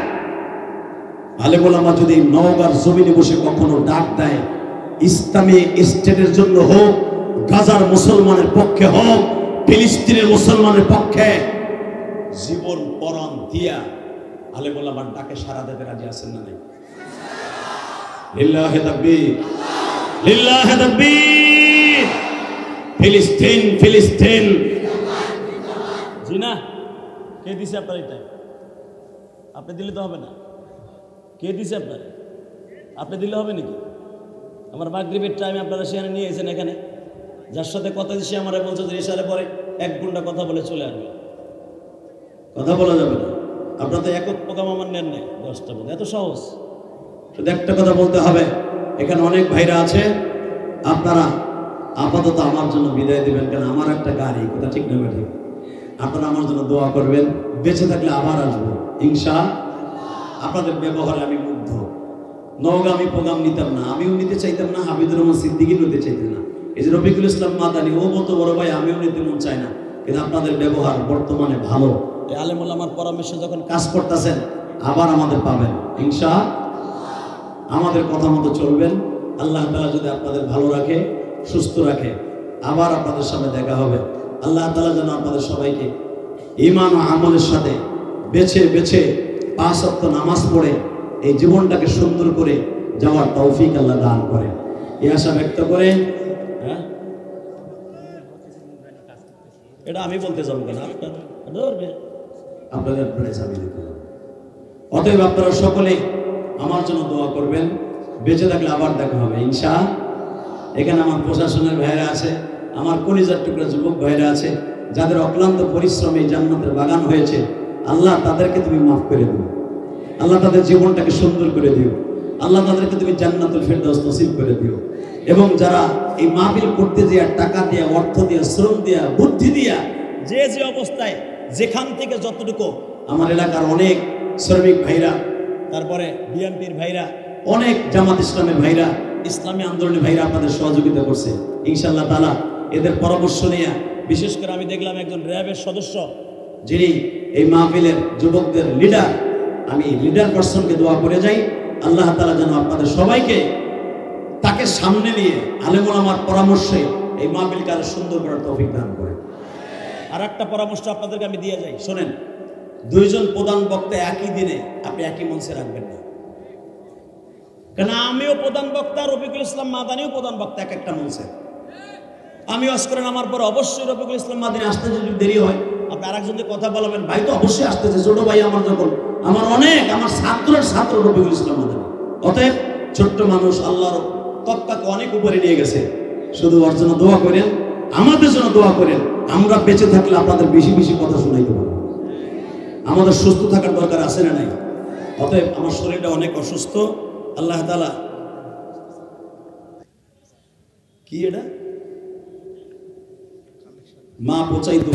আলেম ওলামা যদি নওগাঁর জমিনে বসে কখনো ডাক দেয়, ইসলামী স্টেটের জন্য হোক, গাজার মুসলমানের পক্ষে হোক, ফিলিস্তিনের মুসলমানের পক্ষে, জীবন পরণ দিয়া আলেম ওলামার ডাকে সাড়া দিতে রাজি আছেন না নাই? লিল্লাহি তাকবীর, লিল্লাহি তাকবীর। ফিলিস্তিন, ফিলিস্তিন। জি না? কে দিছে আপনার এটা? আপনি দিলে তো হবে না। কে দিছে আপনার? আপনি দিলে হবে নাকি? আমার মাগরিবের টাইমে আপনারা সেখানে নিয়ে এসেছেন, এখানে যার সাথে কথা দিচ্ছে আমার বলছে যে এসারে পরে 1 ঘন্টা কথা বলে চলে আসবে। কথা বলা যাবে না। আপনারা তো একক প্রোগ্রাম আমার নেন নাই, 10টা বলে এত সহজ। শুধু একটা কথা বলতে হবে, এখানে অনেক ভাইরা আছে, আপনারা আপাতত আমার জন্য বিদায় দেবেন, কারণ আমার একটা গাড়ি, কথা ঠিক না ঠিক? আপনারা আমার জন্য দোয়া করবেন, বেঁচে থাকলে আবার আসবো ইনশাআল্লাহ। আপনাদের ব্যবহারে আমি মুগ্ধ। নওগাঁ আমি প্রোগ্রাম নিতাম না, আমিও নিতে চাইতাম না, হামিদুর রহমান সিদ্দিকী নিতে চাইতেন না। এই যে রফিকুল ইসলাম মাদানী, ও বলতো বড় ভাই আমিও নিতে মন চাই না, কিন্তু আপনাদের ব্যবহার বর্তমানে ভালো। এই আলেম ওলামার পরামর্শে যখন কাজ করতেছেন আবার আমাদের পাবেন ইনশাআল্লাহ। আমাদের কথা মতো চলবেন। আল্লাহ তাআলা যদি আপনাদের ভালো রাখে, সুস্থ রাখে, আবার আপনাদের সামনে দেখা হবে। আল্লাহ তাআলা যেন আপনাদের সবাইকে ঈমান ও আমলের সাথে বেছে বেছে 5 ওয়াক্ত নামাজ পড়ে এই জীবনটাকে সুন্দর করে যাওয়ার তৌফিক আল্লাহ দান করে, এই আশা ব্যক্ত করে। হ্যাঁ, এটা আমি বলতে যাবো কেন? আপনাদের চাবি দিতে হবে। অতএব আপনারা সকলে আমার জন্য দোয়া করবেন, বেঁচে থাকলে আবার দেখা হবে ইনশাআল্লাহ। এখানে আমার প্রশাসনের ভাইরা আছে, আমার কলিজার টুকরা যুবক ভাইরা আছে, যাদের অক্লান্ত পরিশ্রমে জান্নাতের বাগান হয়েছে। আল্লাহ তাদেরকে তুমি মাফ করে দিও, আল্লাহ তাদের জীবনটাকে সুন্দর করে দিও, আল্লাহ তাদেরকে তুমি জান্নাতুল ফেরদাউস নসিব করে দিও। এবং যারা এই মাহফিল করতে দিয়া, টাকা দিয়া, অর্থ দিয়া, শ্রম দিয়া, বুদ্ধি দিয়া, যে যে অবস্থায় যেখান থেকে যতটুকু, আমার এলাকার অনেক শ্রমিক ভাইরা, তারপরে বিএনপির ভাইরা, অনেক জামাত ইসলামের ভাইরা, ইসলামী আন্দোলনের ভাইরা আপনাদের সহযোগিতা করছে ইনশাআল্লাহ তাআলা। এদের পরামর্শ নিয়ে, বিশেষ করে আমি দেখলাম একজন র্যাবের সদস্য, যিনি এই মাহফিলের যুবকদের লিডার, আমি লিডার পার্সনকে দোয়া করে যাই, আল্লাহ তাআলা যেন আপনাদের সবাইকে তাকে সামনে নিয়ে আলেম ওলামার পরামর্শে এই মাহফিলকে আরো সুন্দর করার তৌফিক দান করে। আর একটা পরামর্শ আপনাদেরকে আমি দিয়ে যাই, শোনেন। 2 জন প্রধান বক্তা একই দিনে আপনি একই মঞ্চে রাখবেন না, কেন আমিও প্রধান বক্তা, রফিকুল ইসলাম মাদানীও প্রধান বক্তা এক একটা মঞ্চে। আমি ওয়াজ করে নামার পর অবশ্যই রফিকুল ইসলাম মাদানী আসতে যদি দেরি হয়, আপনি আরেকজনকে কথা বলাবেন, ভাই তো অবশ্যই আসতেছে, ছোট ভাই আমার, যখন আমার অনেক আমার ছাত্রের ছাত্র রফিকুল ইসলাম মাদানী। অতএব ছোট্ট মানুষ আল্লাহর তক্কাকে অনেক উপরে নিয়ে গেছে। শুধু ওর জন্য দোয়া করেন, আমাদের জন্য দোয়া করেন, আমরা বেঁচে থাকলে আপনাদের বেশি বেশি কথা শোনাইতে পারবো। আমাদের সুস্থ থাকার দরকার আছে না নাই? অতএব আমার শরীরটা অনেক অসুস্থ। আল্লাহ তাআলা, কি এটা মা পচাই তো